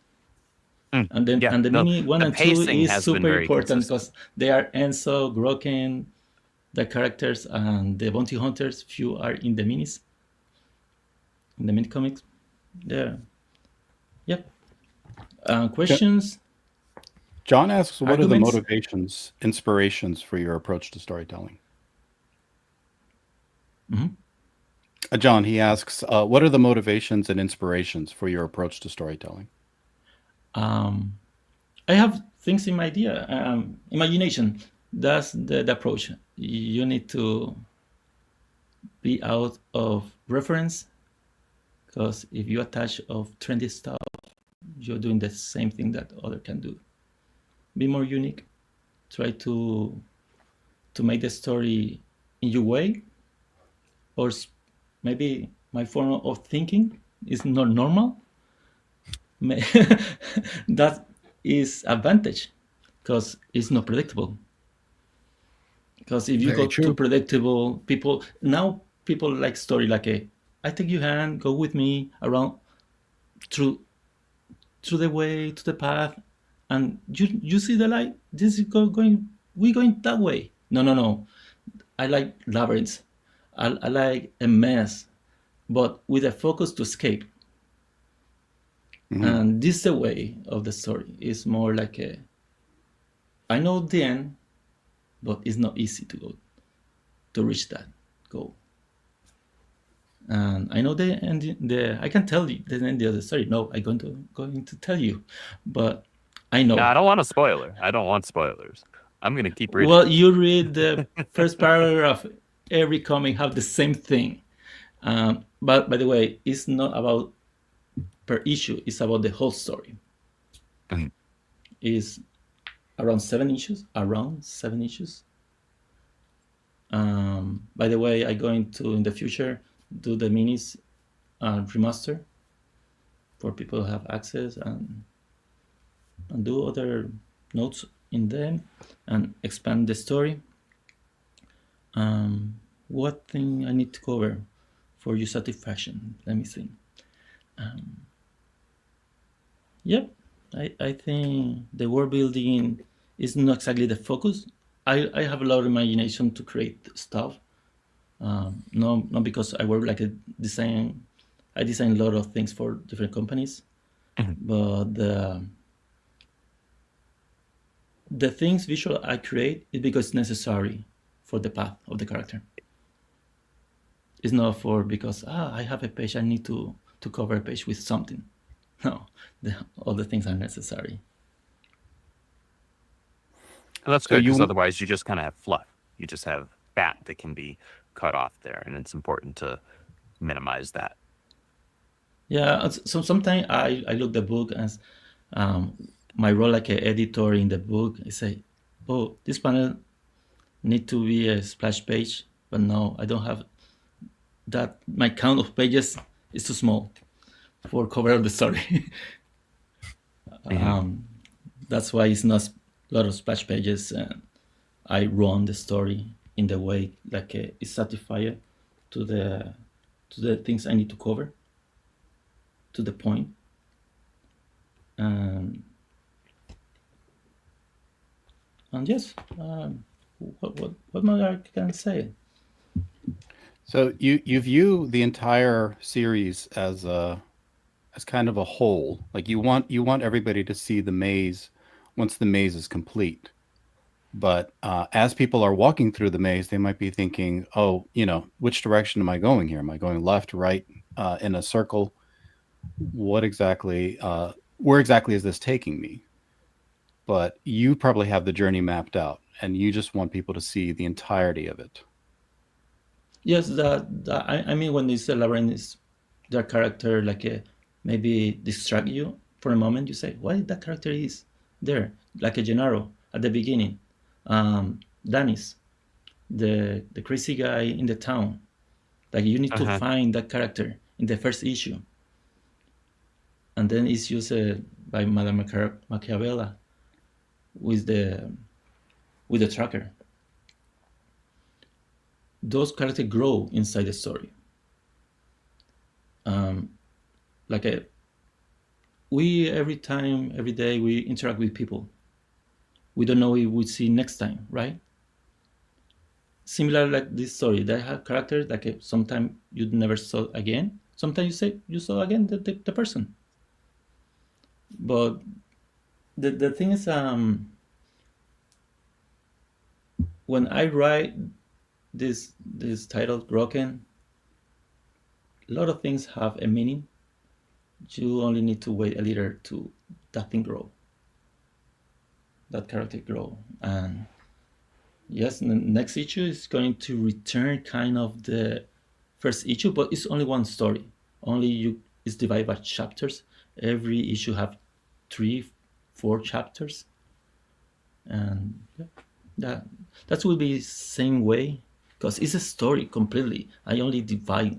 And then Yeah, and the no, mini 1 the and 2 pacing is has been super very important consistent. because they are Enzo, Groken, the characters and the bounty hunters. Few are in the minis, in the mini comics. Yeah. Yep. Questions, John asks, what are the arguments. motivations, inspirations for your approach to storytelling? Mhm. John, he asks, what are the motivations and inspirations for your approach to storytelling? I have things in my idea, imagination. That's the approach. You need to be out of reference, because if you attach of trendy stuff, you're doing the same thing that other can do. Be more unique. Try to make the story in your way, or maybe my form of thinking is not normal. That is advantage, because it's not predictable. Because if you Very go too true. predictable, people like story like I take your hand, go with me around through the way, to the path, and you see the light. This is going. We going that way. No. I like labyrinths. I like a mess, but with a focus to escape. Mhm. And this is the way of the story. It's more like I know the end, but it's not easy to reach that goal. And I know the end. I can tell you the end of the story. No, I'm going to tell you, but I know. No, I don't want a spoiler. I don't want spoilers. I'm going to keep reading. Well, you read the first paragraph. Every comic have the same thing. But by the way, it's not about per issue. It's about the whole story. Mhm. It's around 7 issues. By the way, I'm going to in the future do the minis remaster for people who have access, and do other notes in them and expand the story. What thing I need to cover for your satisfaction? Let me think. Yep, I think the world building is not exactly the focus. I have a lot of imagination to create stuff. No, not because I work like a design. I design a lot of things for different companies, Mhm. but the things visual I create is because it's necessary for the path of the character. It's not for because I have a page, I need to cover a page with something. No, all the things are necessary. And that's So good, because you, otherwise you just kind of have fluff. You just have fat that can be cut off there, and it's important to minimize that. Yeah, so sometimes I look the book as my role like an editor in the book. I say, oh, this panel need to be a splash page, but no, I don't have that. My count of pages is too small for cover of the story. Mhm. That's why it's not a lot of splash pages, and I run the story in the way like it's satisfied to the things I need to cover, to the point. And yes, what more I can say? so you view the entire series as kind of a whole. Like you want everybody to see the maze once the maze is complete. But as people are walking through the maze, they might be thinking, "Oh, which direction am I going here? Am I going left, right, in a circle? What exactly? Where exactly is this taking me?" But you probably have the journey mapped out, and you just want people to see the entirety of it. Yes, I mean when it's a labyrinth, is their character like maybe distract you for a moment. You say, why that character is there? Like a Gennaro at the beginning, Danis, the crazy guy in the town. Like you need to Uh-huh. find that character in the first issue, and then it's used by Madame Machiavella with the tracker. Those characters grow inside the story. Like we every time, every day we interact with people. We don't know if we see next time, right? similar like this story. They have characters like sometimes you never saw again. Sometimes you say you saw again the person. But the thing is, when I write this title Groken, a lot of things have a meaning. You only need to wait a little to that thing grow, that character grow, and yes, the next issue is going to return kind of the first issue, but it's only one story. Only it's divided by chapters. Every issue have 3, 4 chapters, and yeah, that will be same way because it's a story completely. I only divide.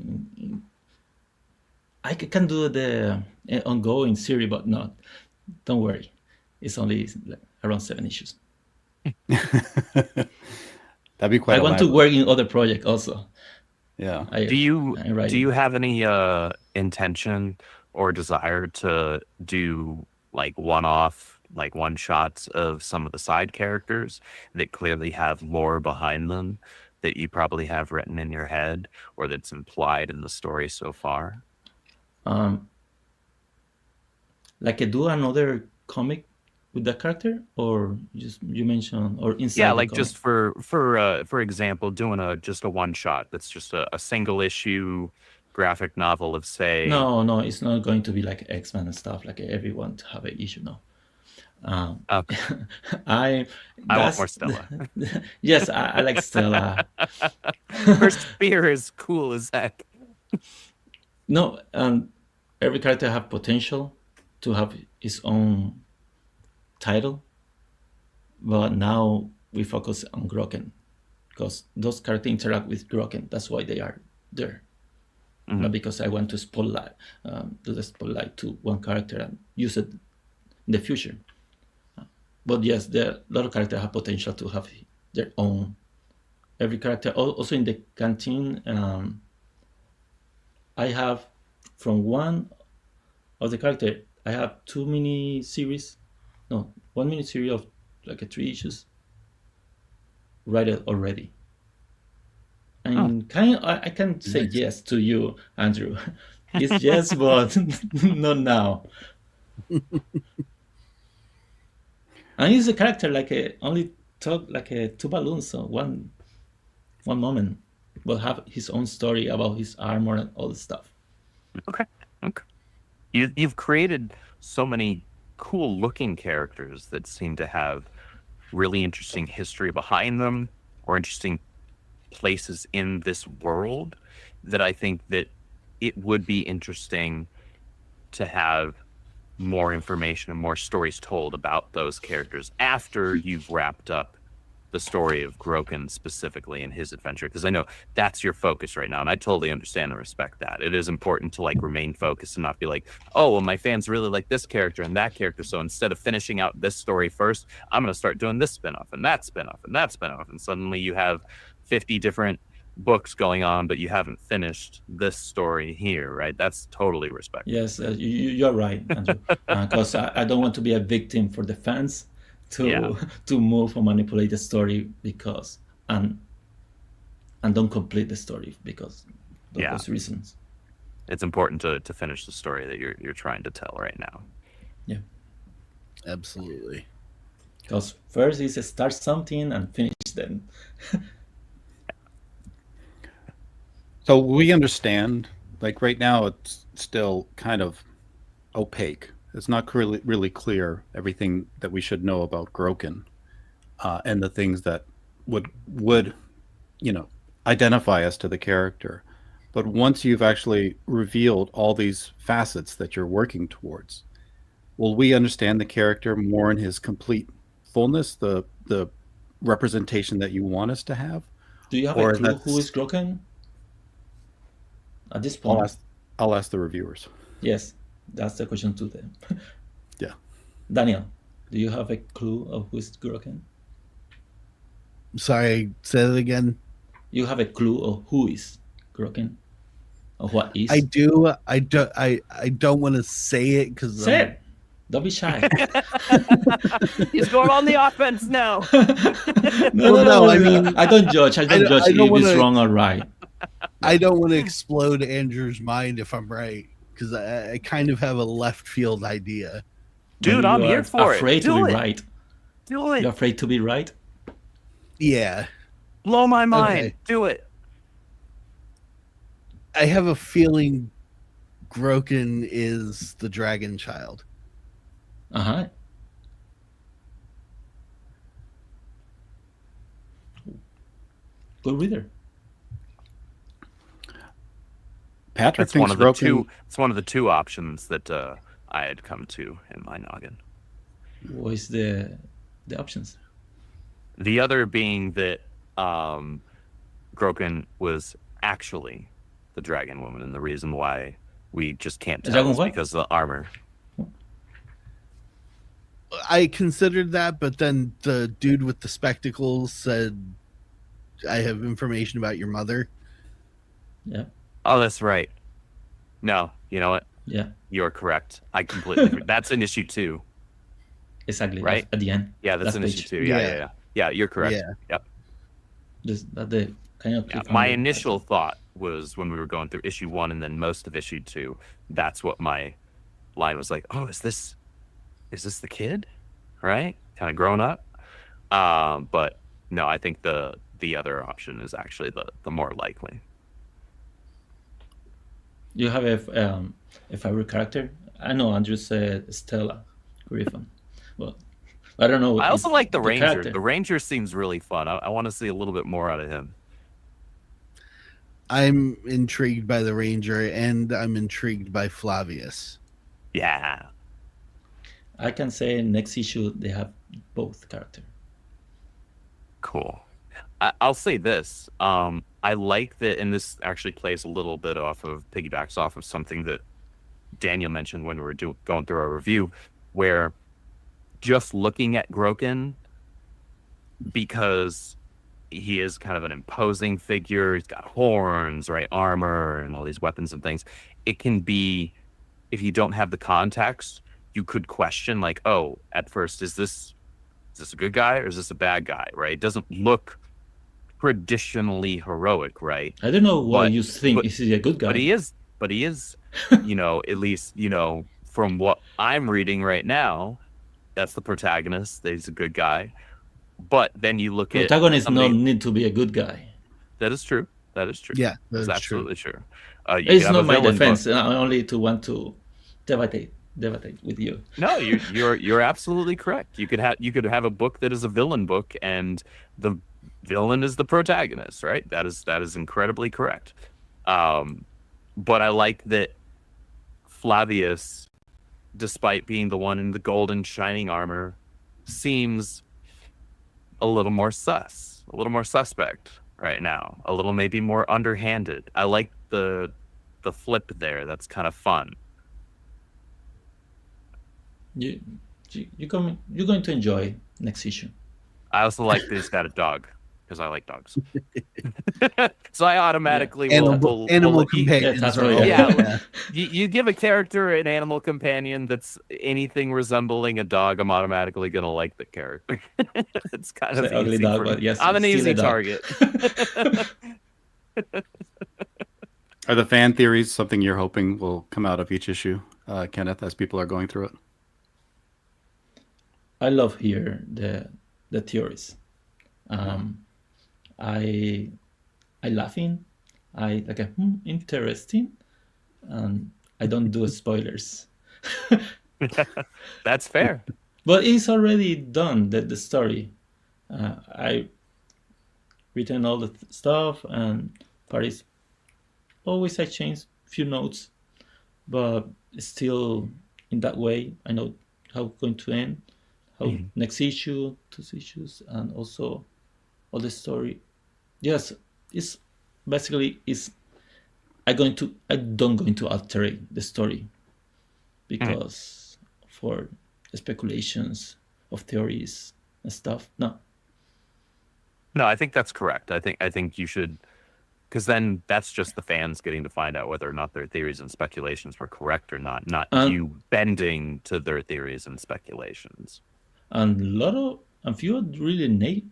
I can do the ongoing series, but not. Don't worry, it's only around 7 issues. That'd be quite. I want to elaborate. work in other projects also. Yeah. Do you have any intention or desire to do like one-off, like one-shots of some of the side characters that clearly have lore behind them that you probably have written in your head or that's implied in the story so far? Like do another comic with that character, or just you mentioned, or inside? Yeah, the like comic? just for example, doing just a one-shot that's just a single issue graphic novel of say. No, it's not going to be like X-Men and stuff. Like everyone to have an issue. No. Okay. I want more Stella. Yes, I like Stella. Her spear is cool as heck. No, every character have potential to have his own title, but now we focus on Groken because those characters interact with Groken. That's why they are there. Mhm. Not because I want to spotlight, do the spotlight to one character and use it in the future. But yes, a lot of characters have potential to have their own. Every character, also in the canteen, I have from one of the character, I have 2 mini series, no, 1 mini series of like 3 issues, write it already. And kind of, I can say Nice. yes to you, Andrew. It's yes, but not now. And he's a character like only talk like 2 balloons, so one moment, but have his own story about his armor and all the stuff. Okay. You've created so many cool looking characters that seem to have really interesting history behind them or interesting places in this world that I think that it would be interesting to have more information and more stories told about those characters after you've wrapped up the story of Groken specifically in his adventure, because I know that's your focus right now, and I totally understand and respect that. It is important to like remain focused and not be like, oh, well, my fans really like this character and that character, so instead of finishing out this story first, I'm going to start doing this spinoff and that spinoff and that spinoff, and suddenly you have 50 different books going on, but you haven't finished this story here, right? That's totally respectful. Yes, you're right, Andrew. Because I don't want to be a victim for the fans to move or manipulate the story because and don't complete the story because of those reasons. It's important to finish the story that you're trying to tell right now. Yeah, Absolutely. because first is start something and finish them. So we understand, like right now, it's still kind of opaque. It's not really clear everything that we should know about Groken, and the things that would identify us to the character. But once you've actually revealed all these facets that you're working towards, will we understand the character more in his complete fullness, the representation that you want us to have? Do you have Or a clue that's- who is Groken at this point? I'll ask the reviewers. Yes, that's the question to them. Yeah. Daniel, do you have a clue of who is Groken? Sorry, say that again. You have a clue of who is Groken? Of what is? I do. I don't want to say it because Say it. Don't be shy. He's going on the offense now. No, I mean, I don't judge. I don't judge I don't if it's wanna- wrong or right. I don't want to explode Andrew's mind if I'm right, because I kind of have a left field idea. Dude, Maybe I'm you here are for it. afraid to Do be it. right. Do it. You're afraid to be right. Yeah, Blow my mind. Okay. Do it. I have a feeling Groken is the dragon child. Uh-huh. Good reader. Patrick That's thinks one of the Groken. two. It's one of the two options that I had come to in my noggin. What is the options? The other being that Groken was actually the dragon woman, and the reason why we just can't The tell dragon is what? because of the armor. I considered that, but then the dude with the spectacles said, "I have information about your mother." Yeah. Oh, that's right. No, you know what? Yeah. You're correct. I completely. That's in issue 2. Exactly. Right? At the end. Yeah, that's Last in page. issue 2. Yeah, Yeah. yeah, yeah. Yeah, you're correct. Yeah. Yep. That the kind of Yeah. cliffhanger. My initial thought was when we were going through issue 1 and then most of issue 2. That's what my line was like. Oh, is this the kid? Right? Kind of grown up. But no, I think the other option is actually the more likely. You have a favorite character? I know Andrew said Stella Griffin. Well, I don't know. I also if like the Ranger. character- The Ranger seems really fun. I want to see a little bit more out of him. I'm intrigued by the Ranger, and I'm intrigued by Flavius. Yeah. I can say next issue they have both character. Cool. I'll say this. I like that, and this actually plays a little bit piggybacks off of something that Daniel mentioned when we were going through our review, where just looking at Groken, because he is kind of an imposing figure, he's got horns, right, armor, and all these weapons and things. It can be, if you don't have the context, you could question, like, oh, at first, is this a good guy or is this a bad guy, right? It doesn't look traditionally heroic, right? I don't know why But- you think but- is he a good guy. But he is, at least, from what I'm reading right now, that's the protagonist. He's a good guy. But then you look at Protagonists somebody- not need to be a good guy. That is true. That is true. Yeah, That's that's true. absolutely true. You It's could have not a my villain defense. book. I only to want to debate with you. No, you're absolutely correct. You could have a book that is a villain book, and the villain is the protagonist, right? That is incredibly correct. But I like that Flavius, despite being the one in the golden shining armor, seems a little more suspect right now, a little maybe more underhanded. I like the flip there. That's kind of fun. You're going to enjoy next issue. I also like that he's got a dog because I like dogs. So I automatically will Animal you- companions. that's are right, all- yeah. You give a character an animal companion that's anything resembling a dog, I'm automatically gonna like the character. It's kind It's of an ugly easy dog, for me. but yes, I'm an it's still easy a dog. target. Are the fan theories something you're hoping will come out of each issue, Kenneth, as people are going through it? I love here the theories. I laughing. I like a interesting, and I don't do spoilers. That's fair. But it's already done. The story. I written all the stuff, and Paris. Always I change few notes, but still in that way I know how it's going to end, how next issue, 2 issues, and also all the story. Yes, it's basically I don't going to alter the story because for speculations of theories and stuff. No. No, I think that's correct. I think you should Because then that's just the fans getting to find out whether or not their theories and speculations were correct or not And you bending to their theories and speculations. and a few really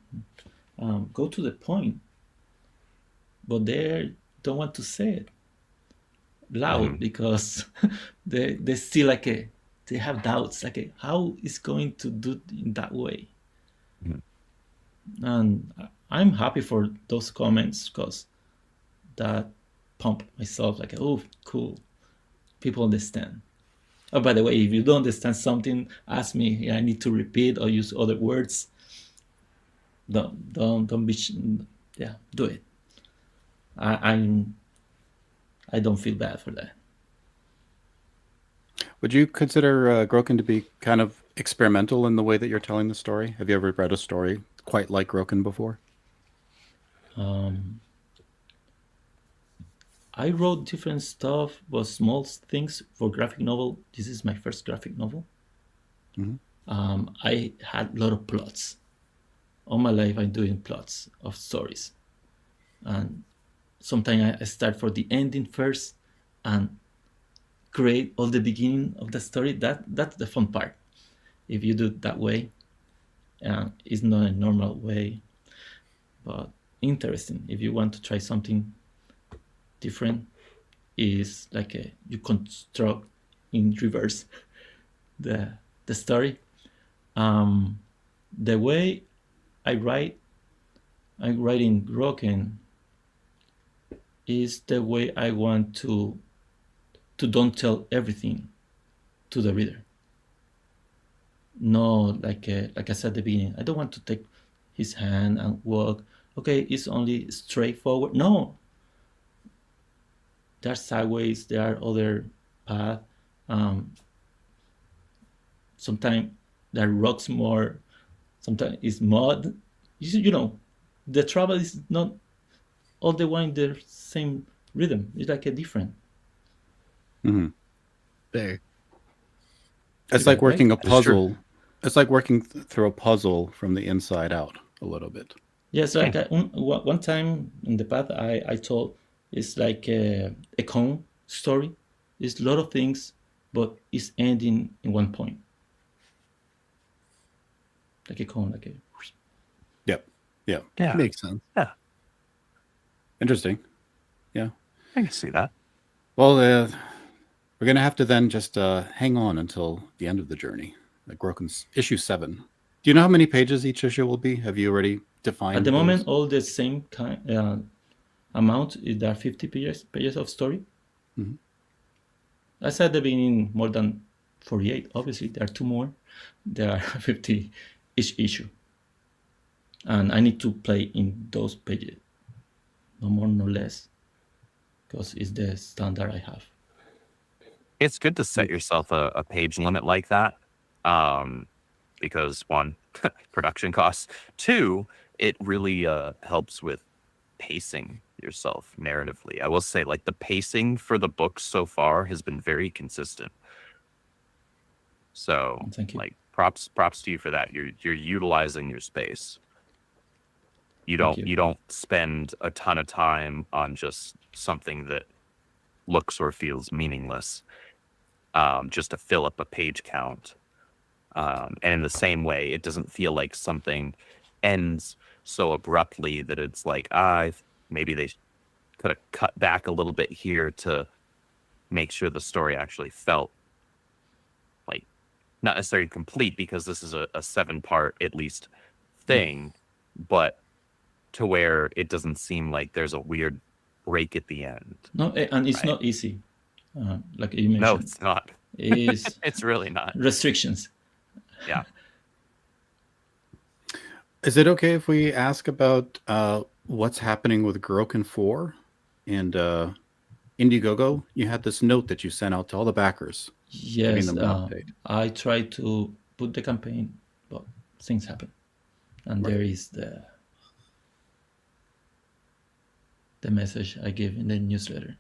go to the point, but they don't want to say it loud because they still they have doubts how it's going to do it in that way. Mhm. And I'm happy for those comments because that pump myself oh cool, people understand. Oh, by the way, if you don't understand something, ask me. I need to repeat or use other words. Don't be do it. I don't feel bad for that. Would you consider Groken to be kind of experimental in the way that you're telling the story? Have you ever read a story quite like Groken before? I wrote different stuff, but small things for graphic novel. This is my first graphic novel. Mhm. I had a lot of plots. All my life I'm doing plots of stories. And sometimes I start for the ending first and create all the beginning of the story. That's the fun part. If you do it that way, it's not a normal way, but interesting. If you want to try something different, is you construct in reverse the story. The way I write in Groken is the way I want to don't tell everything to the reader. No, like I said at the beginning, I don't want to take his hand and walk. Okay, it's only straightforward. No, there are sideways, there are other paths. Sometimes there are rocks more, sometimes it's mud. You know, the travel is not all the one in the same rhythm. It's a different. Mm-hmm. There. It's like working a It's true. puzzle. It's like working through a puzzle from the inside out a little bit. Yes, one time in the past, I told it's like a cone story. It's a lot of things, but it's ending in one point. Like a cone, like a. Yep. Yeah. Yeah. Makes sense. Yeah. Interesting. Yeah. I can see that. Well, we're going to have to then just hang on until the end of the journey. Like Groken's issue 7. Do you know how many pages each issue will be? Have you already defined At the those? moment, all the same kind amount. There are 50 pages of story. Mhm. I said at the beginning more than 48. Obviously, there are 2 more. There are 50 each issue, and I need to play in those pages, no more, no less, because it's the standard I have. It's good to set yourself a page limit like that. Because 1, production costs. 2, it really helps with pacing yourself narratively. I will say, like, the pacing for the book so far has been very consistent. So, Thank you. like, props to you for that. You're utilizing your space. You don't spend a ton of time on just something that looks or feels meaningless, just to fill up a page count. And in the same way, it doesn't feel like something ends so abruptly that it's like, maybe they could have cut back a little bit here to make sure the story actually felt like not necessarily complete, because this is a 7-part at least thing, but to where it doesn't seem like there's a weird break at the end. No, and it's Right. not easy. Like you mentioned. No, it's not. It's It's really not. restrictions. Yeah. Is it okay if we ask about what's happening with Groken 4 and Indiegogo? You had this note that you sent out to all the backers. Yes, them an update. I tried to put the campaign, but things happen, and Right. there is the message I give in the newsletter.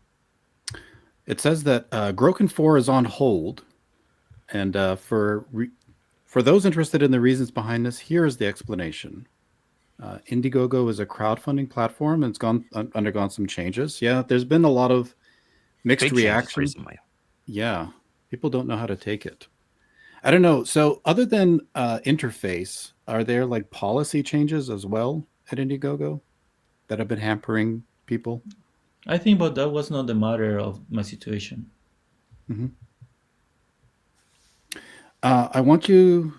It says that Groken 4 is on hold, and for those interested in the reasons behind this, here is the explanation. Indiegogo is a crowdfunding platform and it's undergone some changes. Yeah, there's been a lot of mixed Big changes reaction. recently. Yeah, people don't know how to take it. I don't know. So, other than interface, are there like policy changes as well at Indiegogo that have been hampering people? I think, but that was not the matter of my situation. Hmm. I want you.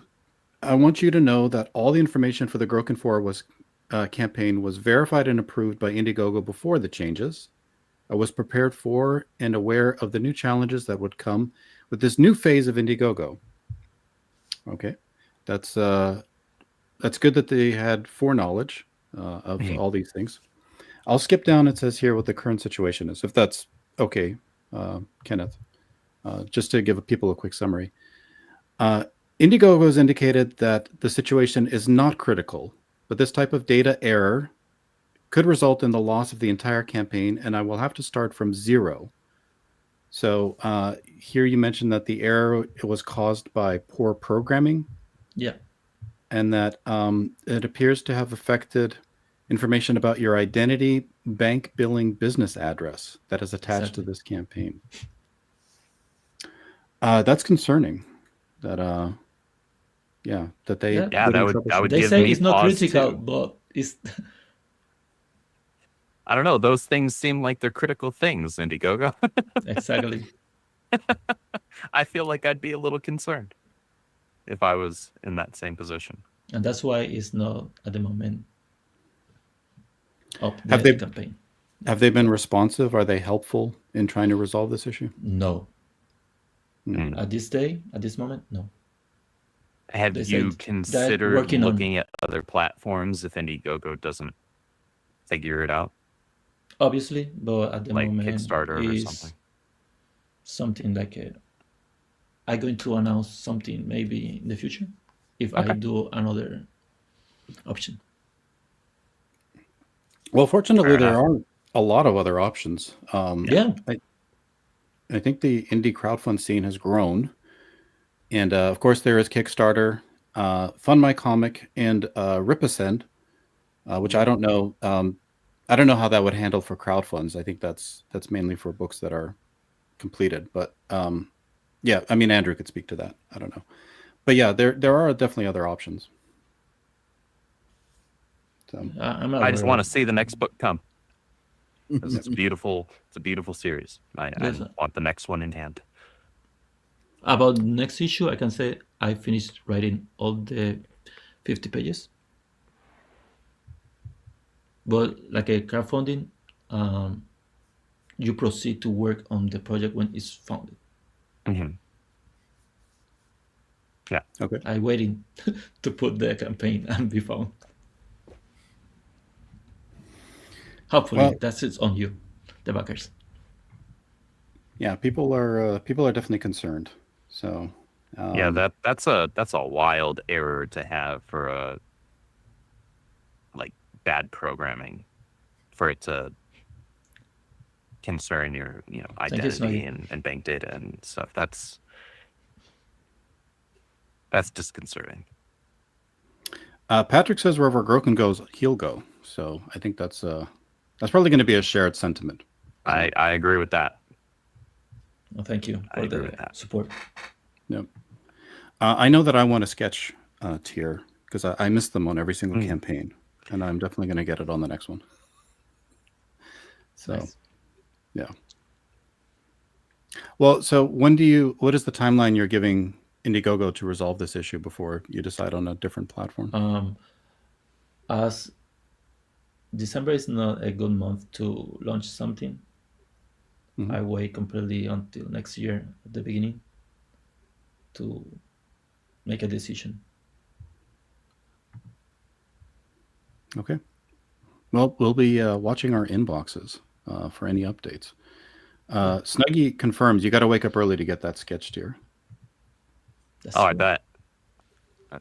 I want you to know that all the information for the Groken 4 campaign was verified and approved by Indiegogo before the changes. I was prepared for and aware of the new challenges that would come with this new phase of Indiegogo. Okay, that's good that they had foreknowledge of Mhm. all these things. I'll skip down. It says here what the current situation is, if that's okay, Kenneth. Just to give people a quick summary. Indiegogo has indicated that the situation is not critical, but this type of data error could result in the loss of the entire campaign, and I will have to start from zero. So here you mentioned that the error was caused by poor programming, Yeah, and that it appears to have affected information about your identity, bank billing, business address that is attached to exactly. this campaign. That's concerning. That that they Yeah, Yeah, put in that troubleshooting. would they give say me it's not pause critical, too. but it's I don't know. Those things seem like they're critical things, Indiegogo. exactly. I feel like I'd be a little concerned if I was in that same position. And that's why it's not at the moment of Have the they campaign. have they been responsive? Are they helpful in trying to resolve this issue? No. Mm. At this moment, no. Have They you said they're considered working on, looking at other platforms if Indiegogo doesn't figure it out, obviously, but at the like moment Kickstarter or is something like I'm going to announce something maybe in the future if I Okay. do another option. Well, fortunately, Fair there enough. are a lot of other options. Yeah, I think the indie crowdfund scene has grown, and of course, there is Kickstarter, Fund My Comic, and Ripasend, which I don't know. I don't know how that would handle for crowdfunds. I think that's mainly for books that are completed. But yeah, I mean, Andrew could speak to that. I don't know, but yeah, there are definitely other options. So I'm I just aware want of. to see the next book come because Mhm. it's beautiful. It's a beautiful series. I Yes. want the next one in hand. About next issue, I can say I finished writing all the 50 pages. But like a crowdfunding, um, you proceed to work on the project when it's founded. Hmm. Yeah. okay. I waiting to put the campaign and be found. Hopefully, Well, that's it's on you, the backers. yeah, people are definitely concerned. So Yeah, um, that's a wild error to have for a like bad programming for it to concern your Thank you, identity Snuggy. and bank data and stuff. That's disconcerting. Patrick says wherever Groken goes, he'll go. So I think that's probably going to be a shared sentiment. I agree with that. Well, thank you I for agree the with that. support. Yep. I know that I want a sketch tier because I miss them on every single Mm. campaign, and I'm definitely going to get it on the next one. So Nice. yeah. Well, so what is the timeline you're giving Indiegogo to resolve this issue before you decide on a different platform? As December is not a good month to launch something, Mhm. I wait completely until next year at the beginning to make a decision. Okay. Well, we'll be watching our inboxes for any updates. Snuggy confirms you got to wake up early to get that sketch tier. That's Oh, I true. bet.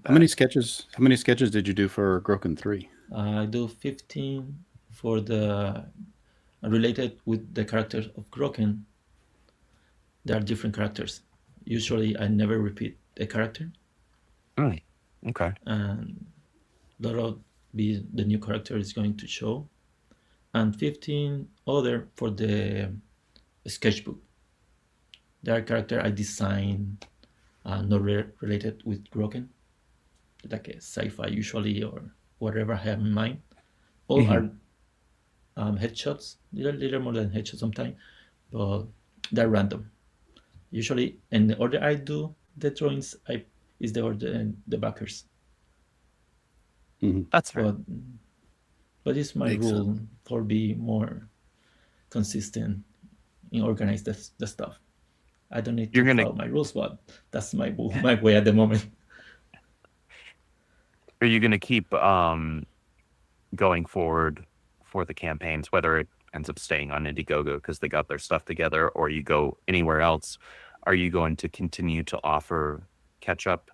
How many sketches did you do for Groken 3? I do 15 for the related with the characters of Groken. There are different characters. Usually, I never repeat a character, Mm. Okay. and lot of be the new character is going to show, and 15 other for the sketchbook. There are character I designed, not related with Groken, like a sci-fi usually or whatever I have in mind. All are headshots, little more than headshots sometimes, but they're random. Usually, and the order I do the drawings, is the order and the backers. That's fair. But it's my Makes rule for be more consistent in organize the stuff. I don't need to You're gonna- follow my rules, but that's my way at the moment. Are you going to keep going forward for the campaigns, whether it ends up staying on Indiegogo because they got their stuff together, or you go anywhere else? Are you going to continue to offer catch-up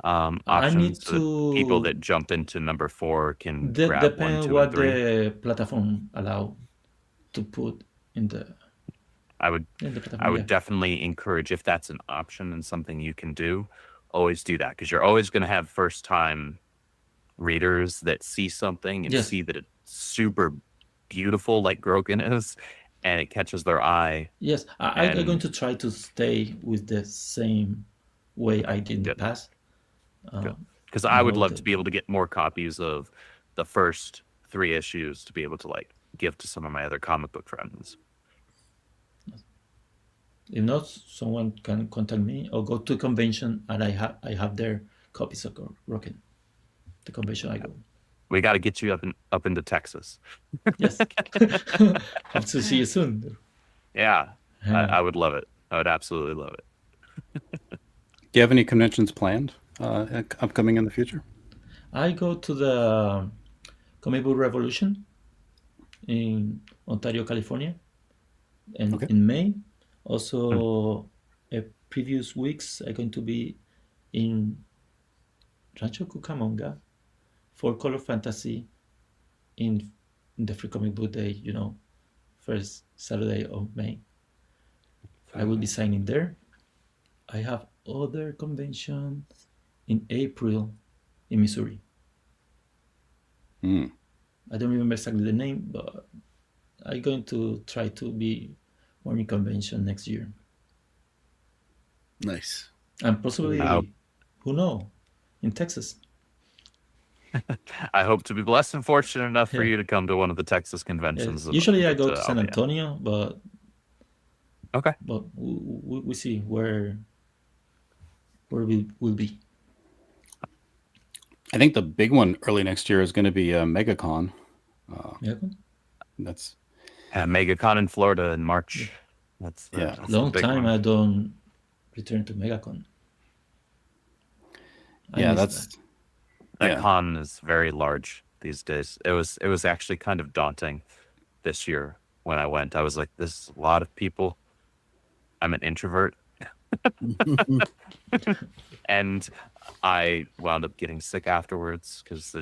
options so that people that jump into number 4 can grab 1, Depends 2, what and 3? the platform allow to put in the. I would platform, yeah. definitely encourage, if that's an option and something you can do, always do that, because you're always going to have first-time readers that see something and Yes. see that it's super beautiful like Groken is, and it catches their eye. Yes, I'm going to try to stay with the same way I did in the past. Because I would love to be able to get more copies of the first 3 issues to be able to like give to some of my other comic book friends. If not, someone can contact me or go to a convention, and I have their copies of Groken. The convention I go. We got to get you up into Texas. Yes. Hope to see you soon. Yeah, I would love it. I would absolutely love it. Do you have any conventions planned upcoming in the future? I go to the Comic Book Revolution in Ontario, California, and in May. Also, previous weeks I'm going to be in Rancho Cucamonga for Color Fantasy in the Free Comic Book Day, first Saturday of May. I will be signing there. I have other conventions in April in Missouri. I don't remember exactly the name, but I'm going to try to be more in convention next year. Nice. And possibly, who knows, in Texas. I hope to be blessed and fortunate enough for you to come to one of the Texas conventions. Yes. Usually I go to San Antonio, but we see where we will be. I think the big one early next year is going to be MegaCon. MegaCon? That's MegaCon in Florida in March. That's long time one. I don't return to MegaCon. That con is very large these days. It was actually kind of daunting this year when I went. I was like, this is a lot of people. I'm an introvert. And I wound up getting sick afterwards because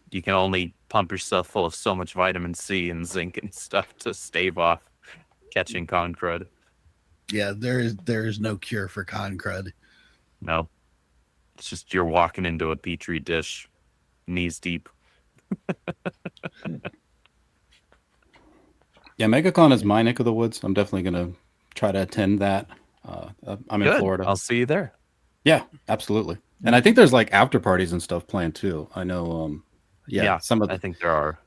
you can only pump yourself full of so much vitamin C and zinc and stuff to stave off catching con crud. Yeah, there is no cure for con crud. No. It's just you're walking into a petri dish, knees deep. Yeah, MegaCon is my neck of the woods. I'm definitely going to try to attend that. I'm in Florida. I'll see you there. Yeah, absolutely. And I think there's like after parties and stuff planned too. I know. I think there are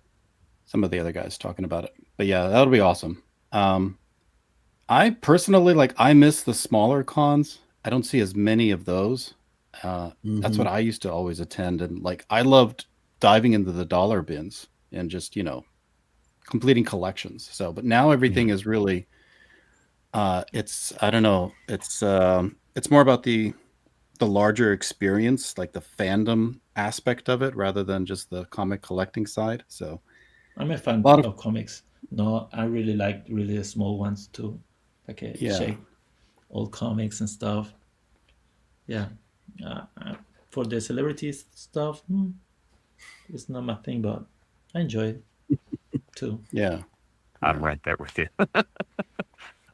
some of the other guys talking about it. But yeah, that'll be awesome. I personally I miss the smaller cons. I don't see as many of those. That's what I used to always attend, and I loved diving into the dollar bins and just completing collections. So, but now everything is really, it's I don't know, it's more about the larger experience, like the fandom aspect of it, rather than just the comic collecting side. So, I'm a fan of comics. No, I really like really small ones too, shape old comics and stuff. Yeah. For the celebrities stuff, it's not my thing, but I enjoy it too. Yeah, I'm right there with you.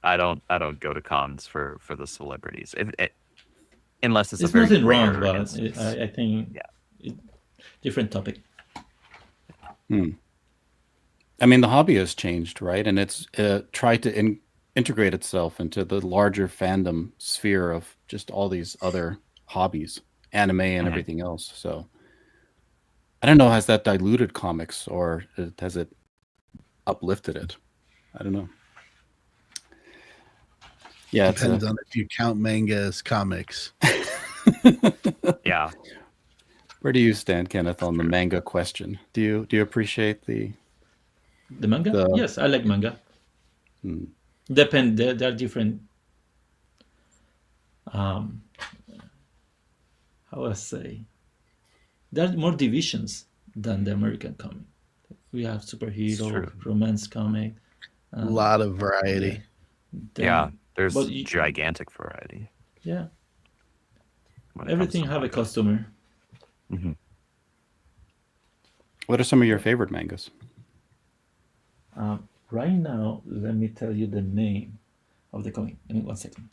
I don't go to cons for the celebrities, unless it's a very nothing rare wrong, but instance. I think different topic. I mean, the hobby has changed, right? And it's tried to integrate itself into the larger fandom sphere of just all these other hobbies, anime and everything else. So I don't know, has that diluted comics or has it uplifted it? I don't know. Yeah, Depends on if you count manga as comics. Yeah. Where do you stand, Kenneth, on the manga question? Do you appreciate the manga? Yes, I like manga. Depend. There are different. How I say, there are more divisions than the American comic. We have superhero, romance comic. A lot of variety. Yeah, there's but gigantic variety. Yeah, when it comes everything to have a manga. customer. What are some of your favorite mangas? Right now, let me tell you the name of the comic. Give me 1 second.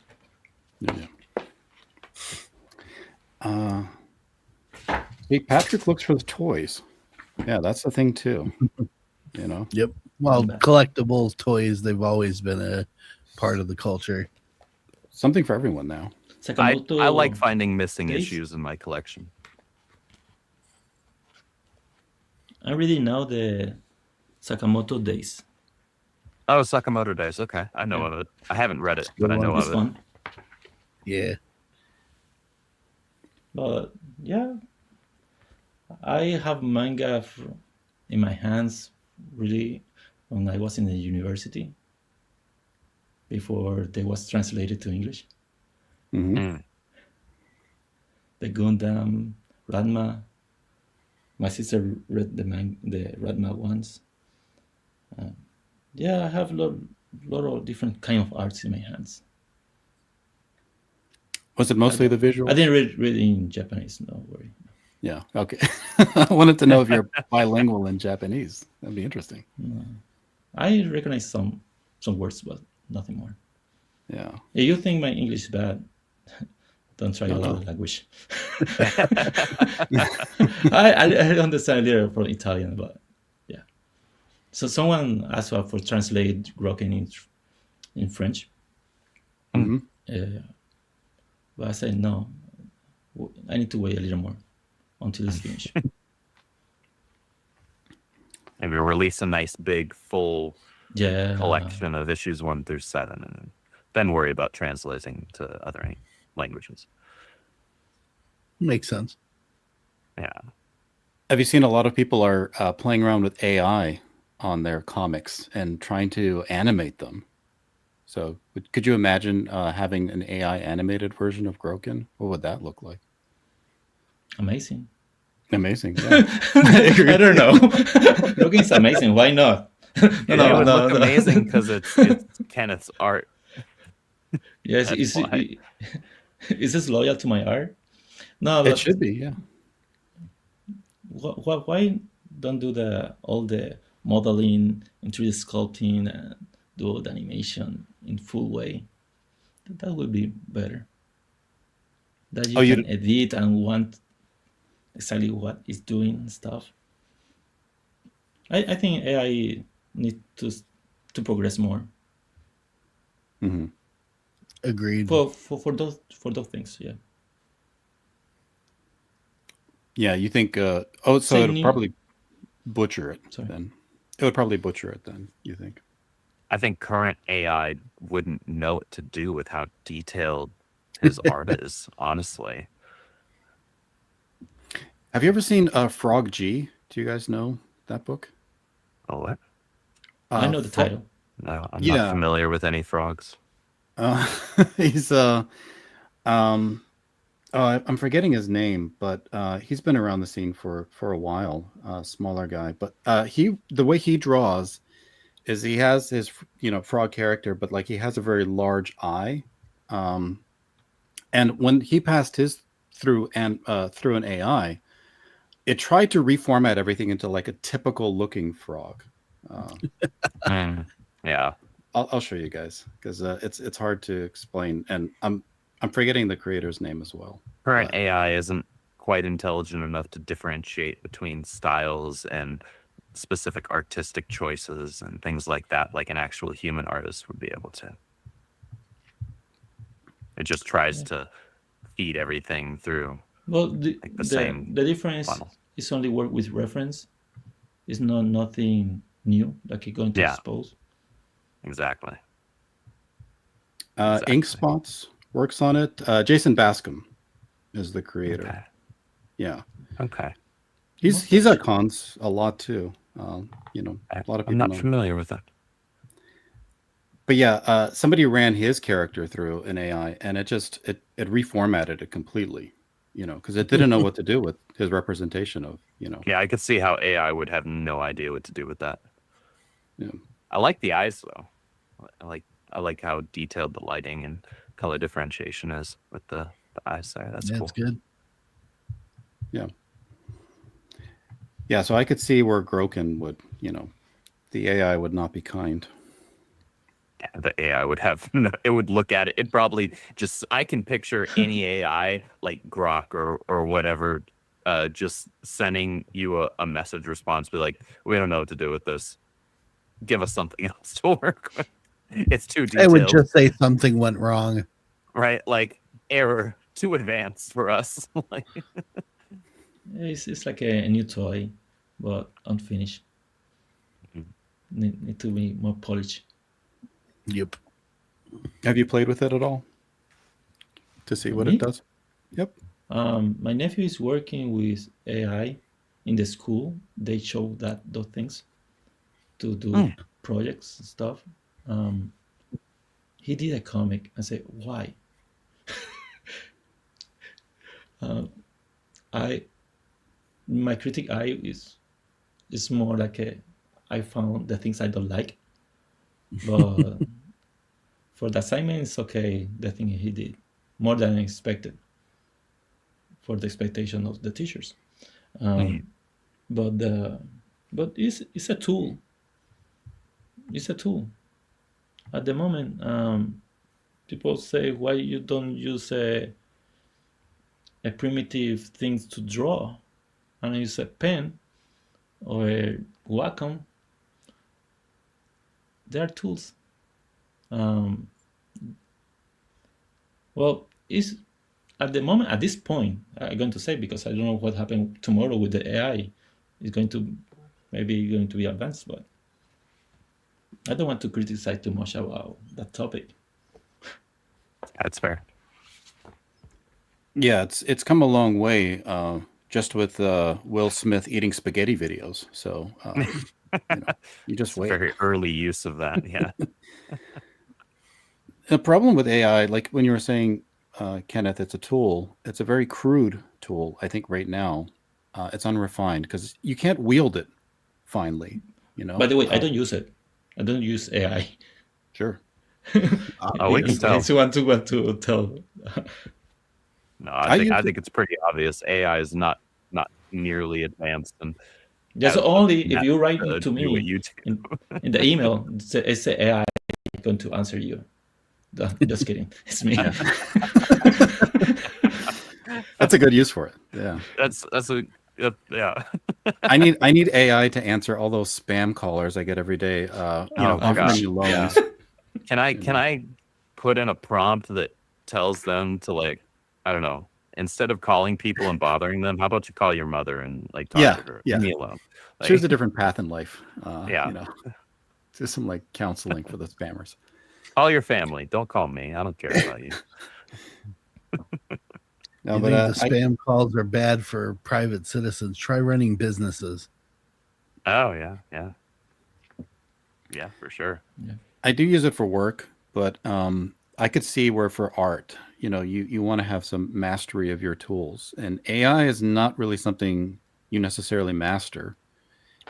Yeah. Hey, Patrick looks for the toys. Yeah, that's the thing too. You know. Yep. Well, collectible toys, they've always been a part of the culture. Something for everyone now. I Sakamoto like finding missing Days? issues in my collection. I'm reading now the Sakamoto Days. Oh, Sakamoto Days. Okay, I know of it. I haven't read it, but I know It's of it. fun. Yeah. But yeah, I have manga in my hands really when I was in the university before they was translated to English. Mhm. The Gundam, Ranma. My sister read the Ranma ones. Yeah, I have a lot of different kind of arts in my hands. Was it mostly the visuals? I didn't read in Japanese. No worry. Yeah. Okay. I wanted to know if you're bilingual in Japanese. That'd be interesting. I recognize some words, but nothing more. Yeah. If you think my English is bad, don't try another language. I understand a little from Italian, but yeah. So someone asked for translate Groken in French. Mhm. But I said no. I need to wait a little more until it's finished. Maybe release a nice big full Yeah. collection of issues 1 through 7, and then worry about translating to other languages. Makes sense. Yeah. Have you seen a lot of people are playing around with AI on their comics and trying to animate them? So could you imagine having an AI animated version of Groken? What would that look like? Amazing. Amazing. Yeah. I don't know. Groken's amazing. Why not? It would look amazing because it's Kenneth's art. Yes, is this loyal to my art? No, It should be, yeah. Why don't do all the modeling and 3D sculpting and do all the animation in full way? That would be better. That you can edit and want exactly what it's doing and stuff. I think AI needs to progress more. Mm-hmm. Agreed. For those things, yeah. Yeah, you think so it'll probably butcher it then. It would probably butcher it then, you think? I think current AI wouldn't know what to do with how detailed his art is, honestly. Have you ever seen Frog G? Do you guys know that book? Oh, what? I know the title. No, I'm not familiar with any frogs. He's I'm forgetting his name, but he's been around the scene for a while. Smaller guy, but the way he draws is he has his frog character, but like he has a very large eye, and when he passed his through an AI, it tried to reformat everything into like a typical looking frog. Yeah, I'll show you guys because it's hard to explain, and I'm forgetting the creator's name as well. Current AI isn't quite intelligent enough to differentiate between styles and specific artistic choices and things like that, like an actual human artist would be able to. It just tries Yeah. to feed everything through Well, like the same the difference funnel. is only work with reference. It's not nothing new like you're going to Yeah. expose. Exactly. Ink Spots works on it. Jason Bascom is the creator. Okay. Yeah, Okay. he's at cons a lot too. You know, a lot of people I'm not know. familiar with that. But yeah, somebody ran his character through an AI, and it reformatted it completely. You know, because it didn't know what to do with his representation of. You know, Yeah, I could see how AI would have no idea what to do with that. yeah. I like the eyes though. I like how detailed the lighting and color differentiation is with the eyes there. That's cool. That's good. Yeah. Yeah, so I could see where Groken would, you know, the AI would not be kind. Yeah, the AI would have it would look at it. It probably just I can picture any AI like Grok or whatever just sending you a message response, be like, we don't know what to do with this. Give us something else to work with. It's too I detailed. would just say something went wrong. Right? Like error too advanced for us. Like, It's like a new toy, but unfinished. Mhm. Need to be more polished. Yep. Have you played with it at all to see what Me? it does? Yep. My nephew is working with AI in the school. They show those things to do projects and stuff. He did a comic. I said, why? My critic eye is more like I found the things I don't like, but for the assignment, it's okay. The thing he did more than I expected for the expectation of the teachers. But it's a tool. It's a tool. At the moment, people say, why you don't use a primitive things to draw and use a pen or a Wacom. They are tools. Well, is at the moment, at this point, I'm going to say, because I don't know what happened tomorrow with the AI. It's going to be advanced, but I don't want to criticize too much about that topic. that's fair. Yeah, it's come a long way just with Will Smith eating spaghetti videos. So you just It's a wait. very early use of that. Yeah. The problem with AI, like when you were saying, Kenneth, it's a tool. It's a very crude tool. I think right now, it's unrefined because you can't wield it finely. You know. By the way, I don't use it. I don't use AI. Sure. Oh, we can tell. It's want to tell. No, I use I think it's pretty obvious. AI is not nearly advanced, and Just have only if that you write to to do what me you do. in the email, it's the AI going to answer you. Just kidding. It's me. That's a good use for it. Yeah. That's yeah. I need AI to answer all those spam callers I get every day. Offering gosh. me loans. Can I put in a prompt that tells them to, like, I don't know, instead of calling people and bothering them, how about you call your mother and like talk to her? Yeah. Leave me alone. Like, Choose a different path in life. Yeah. You know, just some like counseling for the spammers. call your family. Don't call me. I don't care about you. No, You but think the spam calls are bad for private citizens? Try running businesses. Oh yeah, for sure. I do use it for work, but I could see where for art, you know, you want to have some mastery of your tools, and AI is not really something you necessarily master.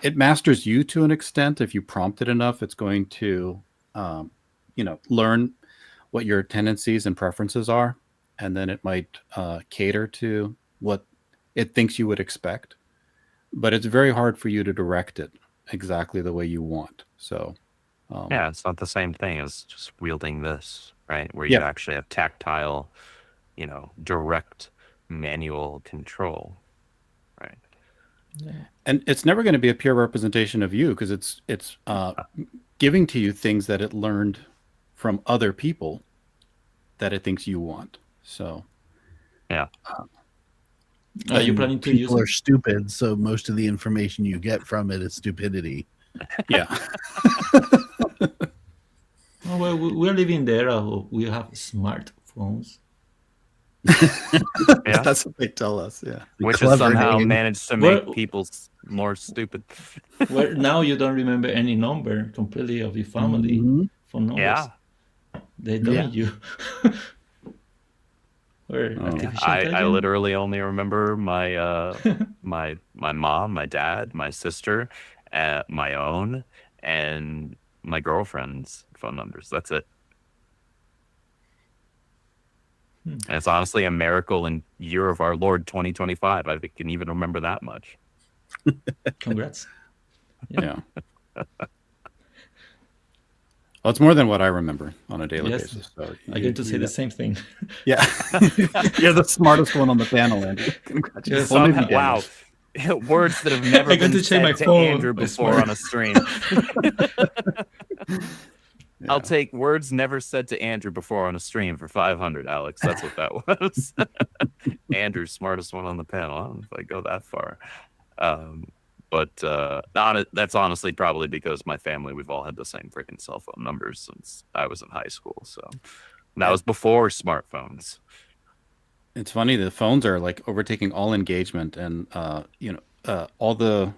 It masters you to an extent. If you prompt it enough, it's going to, learn what your tendencies and preferences are, and then it might cater to what it thinks you would expect. But it's very hard for you to direct it exactly the way you want. So, Yeah, it's not the same thing as just wielding this, right? Where you Yeah. actually have tactile, direct manual control, right? And it's never going to be a pure representation of you because it's giving to you things that it learned from other people that it thinks you want. So Yeah. Are you And planning to use people are it? stupid, so most of the information you get from it is stupidity. yeah, Oh, well, we're living in the era of we have smartphones. Yeah. that's what they tell us. Yeah, The Which has clever somehow name. managed to make Well- people more stupid. Where now you don't remember any number completely of your family Mhm. phone numbers. Yeah. They don't Yeah. you. Or Oh. artificial I intelligence. literally only remember my my mom, my dad, my sister, my own, and my girlfriend's phone numbers. That's it. And it's honestly a miracle in year of our Lord 2025. I can even remember that much. Congrats. yeah. Well, it's more than what I remember on a daily Yes. basis. So I'm going to say the same thing. Yeah, you're the smartest one on the panel, Andy. Congratulations. Yes. Well, maybe Wow. Daniel. Words that have never I'm going been to change my said to phone. Andrew I before swear. on a stream. Yeah. I'll take words never said to Andrew before on a stream for 500, Alex. That's what that was. Andrew's smartest one on the panel. I don't know if I go that far. But that's honestly probably because my family, we've all had the same freaking cell phone numbers since I was in high school. So that was before smartphones. It's funny, the phones are like overtaking all engagement, and all the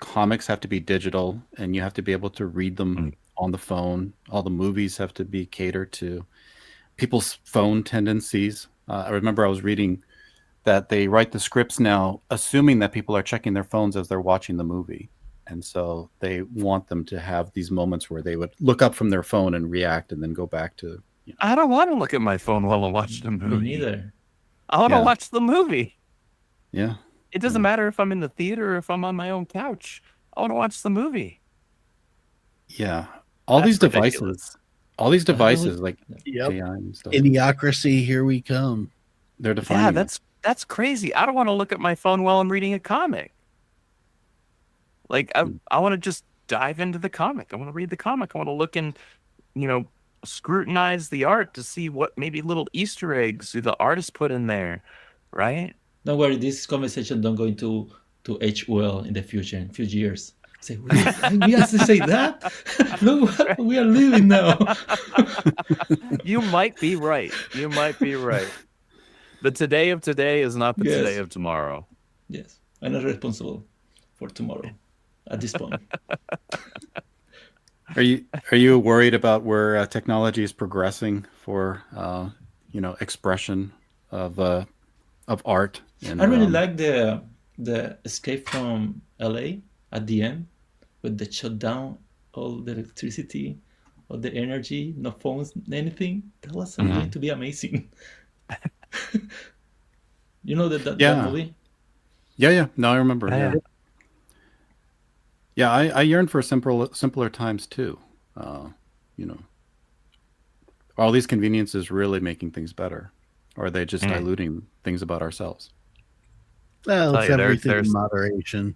comics have to be digital, and you have to be able to read them on the phone. All the movies have to be catered to people's phone tendencies. I remember I was reading that they write the scripts now assuming that people are checking their phones as they're watching the movie, and so they want them to have these moments where they would look up from their phone and react and then go back to I don't want to look at my phone while I watch the Me movie. neither. I want to Yeah. watch the movie. yeah. It doesn't matter if I'm in the theater or if I'm on my own couch. I want to watch the movie. Yeah, all That's these devices, ridiculous. all these I would- devices like Yep. AI and stuff, Idiocracy, here we come. they're defining. Yeah, that's crazy. I don't want to look at my phone while I'm reading a comic. Like I want to just dive into the comic. I want to read the comic. I want to look and scrutinize the art to see what maybe little Easter eggs the artist put in there, right? Don't worry, this conversation don't going to age well in the future, in a few years. Say, we have to say that? Look what we are living now. You might be right. You might be right. The today of today is not the Yes. today of tomorrow. Yes, I'm not responsible for tomorrow at this point. Are you worried about where technology is progressing for expression of art? And, I really like the escape from LA at the end, with the shutdown, all the electricity, all the energy, no phones, anything. That was going to be amazing. You know that Yeah. movie? Yeah. No, I remember. Yeah. Yeah, I yearn for simpler times too. Are all these conveniences really making things better, or are they just diluting things about ourselves? Well, Tell it's you, everything there's- in moderation.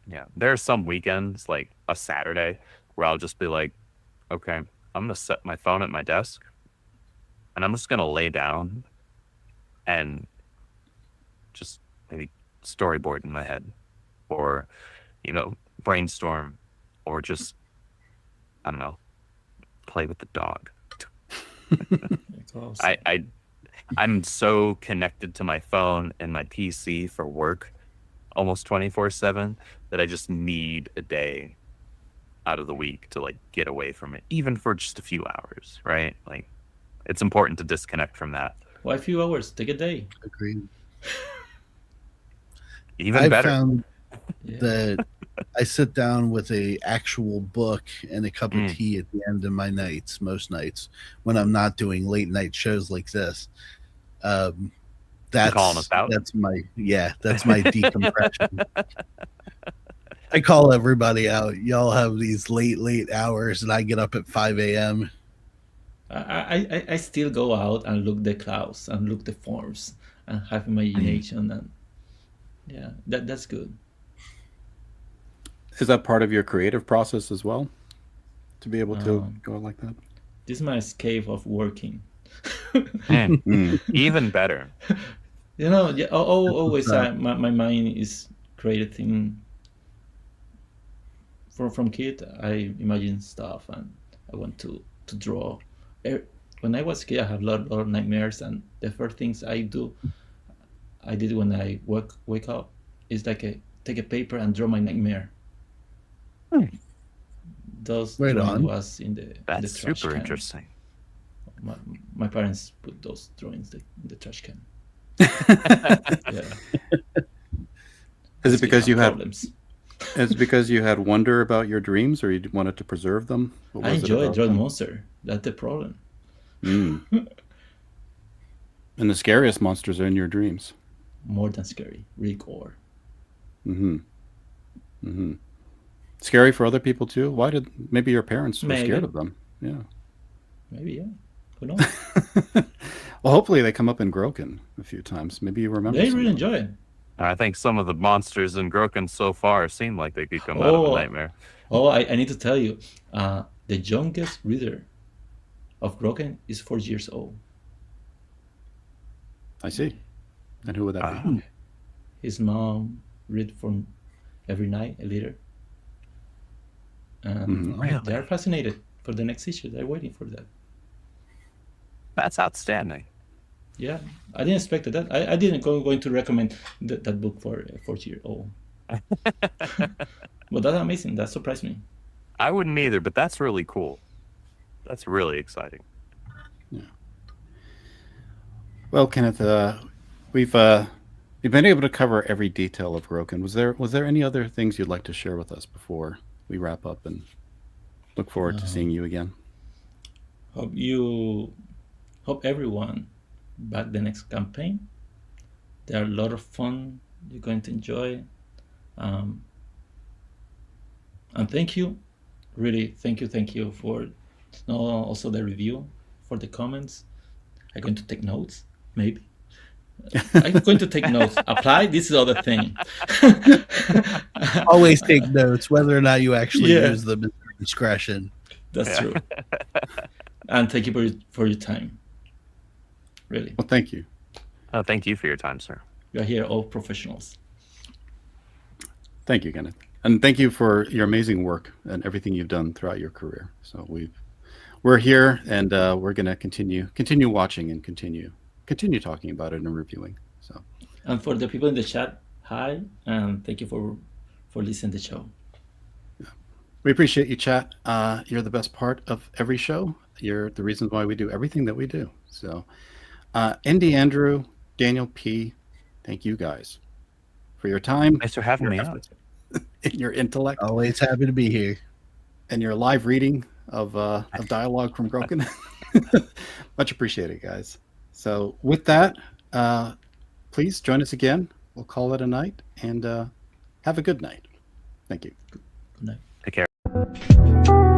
Yeah, there are some weekends, like a Saturday, where I'll just be like, okay, I'm gonna set my phone at my desk, and I'm just gonna lay down and just maybe storyboard in my head, or brainstorm, or just I don't know, play with the dog. Because I'm so connected to my phone and my PC for work almost 24/7 that I just need a day out of the week to like get away from it, even for just a few hours, right? Like it's important to disconnect from that. why a few hours? Take a day. Agreed. Even I've better. found Yeah. that I sit down with a actual book and a cup of tea at the end of my nights, most nights, when I'm not doing late night shows like this. That's calling us out? That's my decompression. I call everybody out. Y'all have these late hours, and I get up at 5 a.m. I still go out and look the clouds and look the forms and have imagination, and yeah, that's good. Is that part of your creative process as well? To be able to Um, go like that? this is my escape of working. Mm, Mm. even better. You know, yeah, always up. my mind is created thing. From kid, I imagine stuff and I want to draw. When I was a kid, I have a lot of nightmares, and the first things I did when I wake up is like take a paper and draw my nightmare. Hmm. Those Right drawings on. was in the That's trash super can. interesting. My parents put those drawings in the trash can. Yeah. Is it because you had problems? is it because you had wonder about your dreams, or you wanted to preserve them? What I was it enjoy about drawing them? monster. That's the problem. Mm. And the scariest monsters are in your dreams. More than scary, really gore. Mm-hmm. Mm-hmm. Scary for other people too. Why did maybe your parents were scared Maybe. of them? Yeah. Maybe, yeah. Who knows? Well, hopefully they come up in Groken a few times. Maybe you remember. They some really of them. enjoy it. I think some of the monsters in Groken so far seem like they could come out of a nightmare. I need to tell you, the youngest reader of Groken is 4 years old. I see. And who would that Ah. be? His mom read from every night a letter. And Mhm. Really? they are fascinated for the next issue. They're waiting for that. That's outstanding. Yeah, I didn't expect that. I didn't going to recommend that book for a 4-year-old. But that's amazing. That surprised me. I wouldn't either, but that's really cool. That's really exciting. Well, Kenneth, we've been able to cover every detail of Groken. Was there any other things you'd like to share with us before we wrap up and look forward to seeing you again? Hope everyone back the next campaign. They are a lot of fun. You're going to enjoy. And thank you, really, thank you for also the review, for the comments. I'm going to take notes, maybe. I'm going to take notes. Apply, this is the other thing. Always take notes, whether or not you actually Yeah. use them at your discretion. That's true. And thank you for your time. Really. Well, thank you. Thank you for your time, sir. You are here all professionals. Thank you, Kenneth. And thank you for your amazing work and everything you've done throughout your career. So we're here, and we're going to continue watching and continue talking about it and reviewing. So, And for the people in the chat, hi, and thank you for listening to the show. we appreciate you, chat. You're the best part of every show. You're the reason why we do everything that we do. So, Indy, Andrew, Daniel P, thank you guys for your time, Thanks for having your me on. efforts, and your intellect, Always happy to be here. and your live reading of dialogue from Groken. Much appreciated, guys. So with that, please join us again. We'll call it a night, and have a good night. Thank you. Good night. Take care.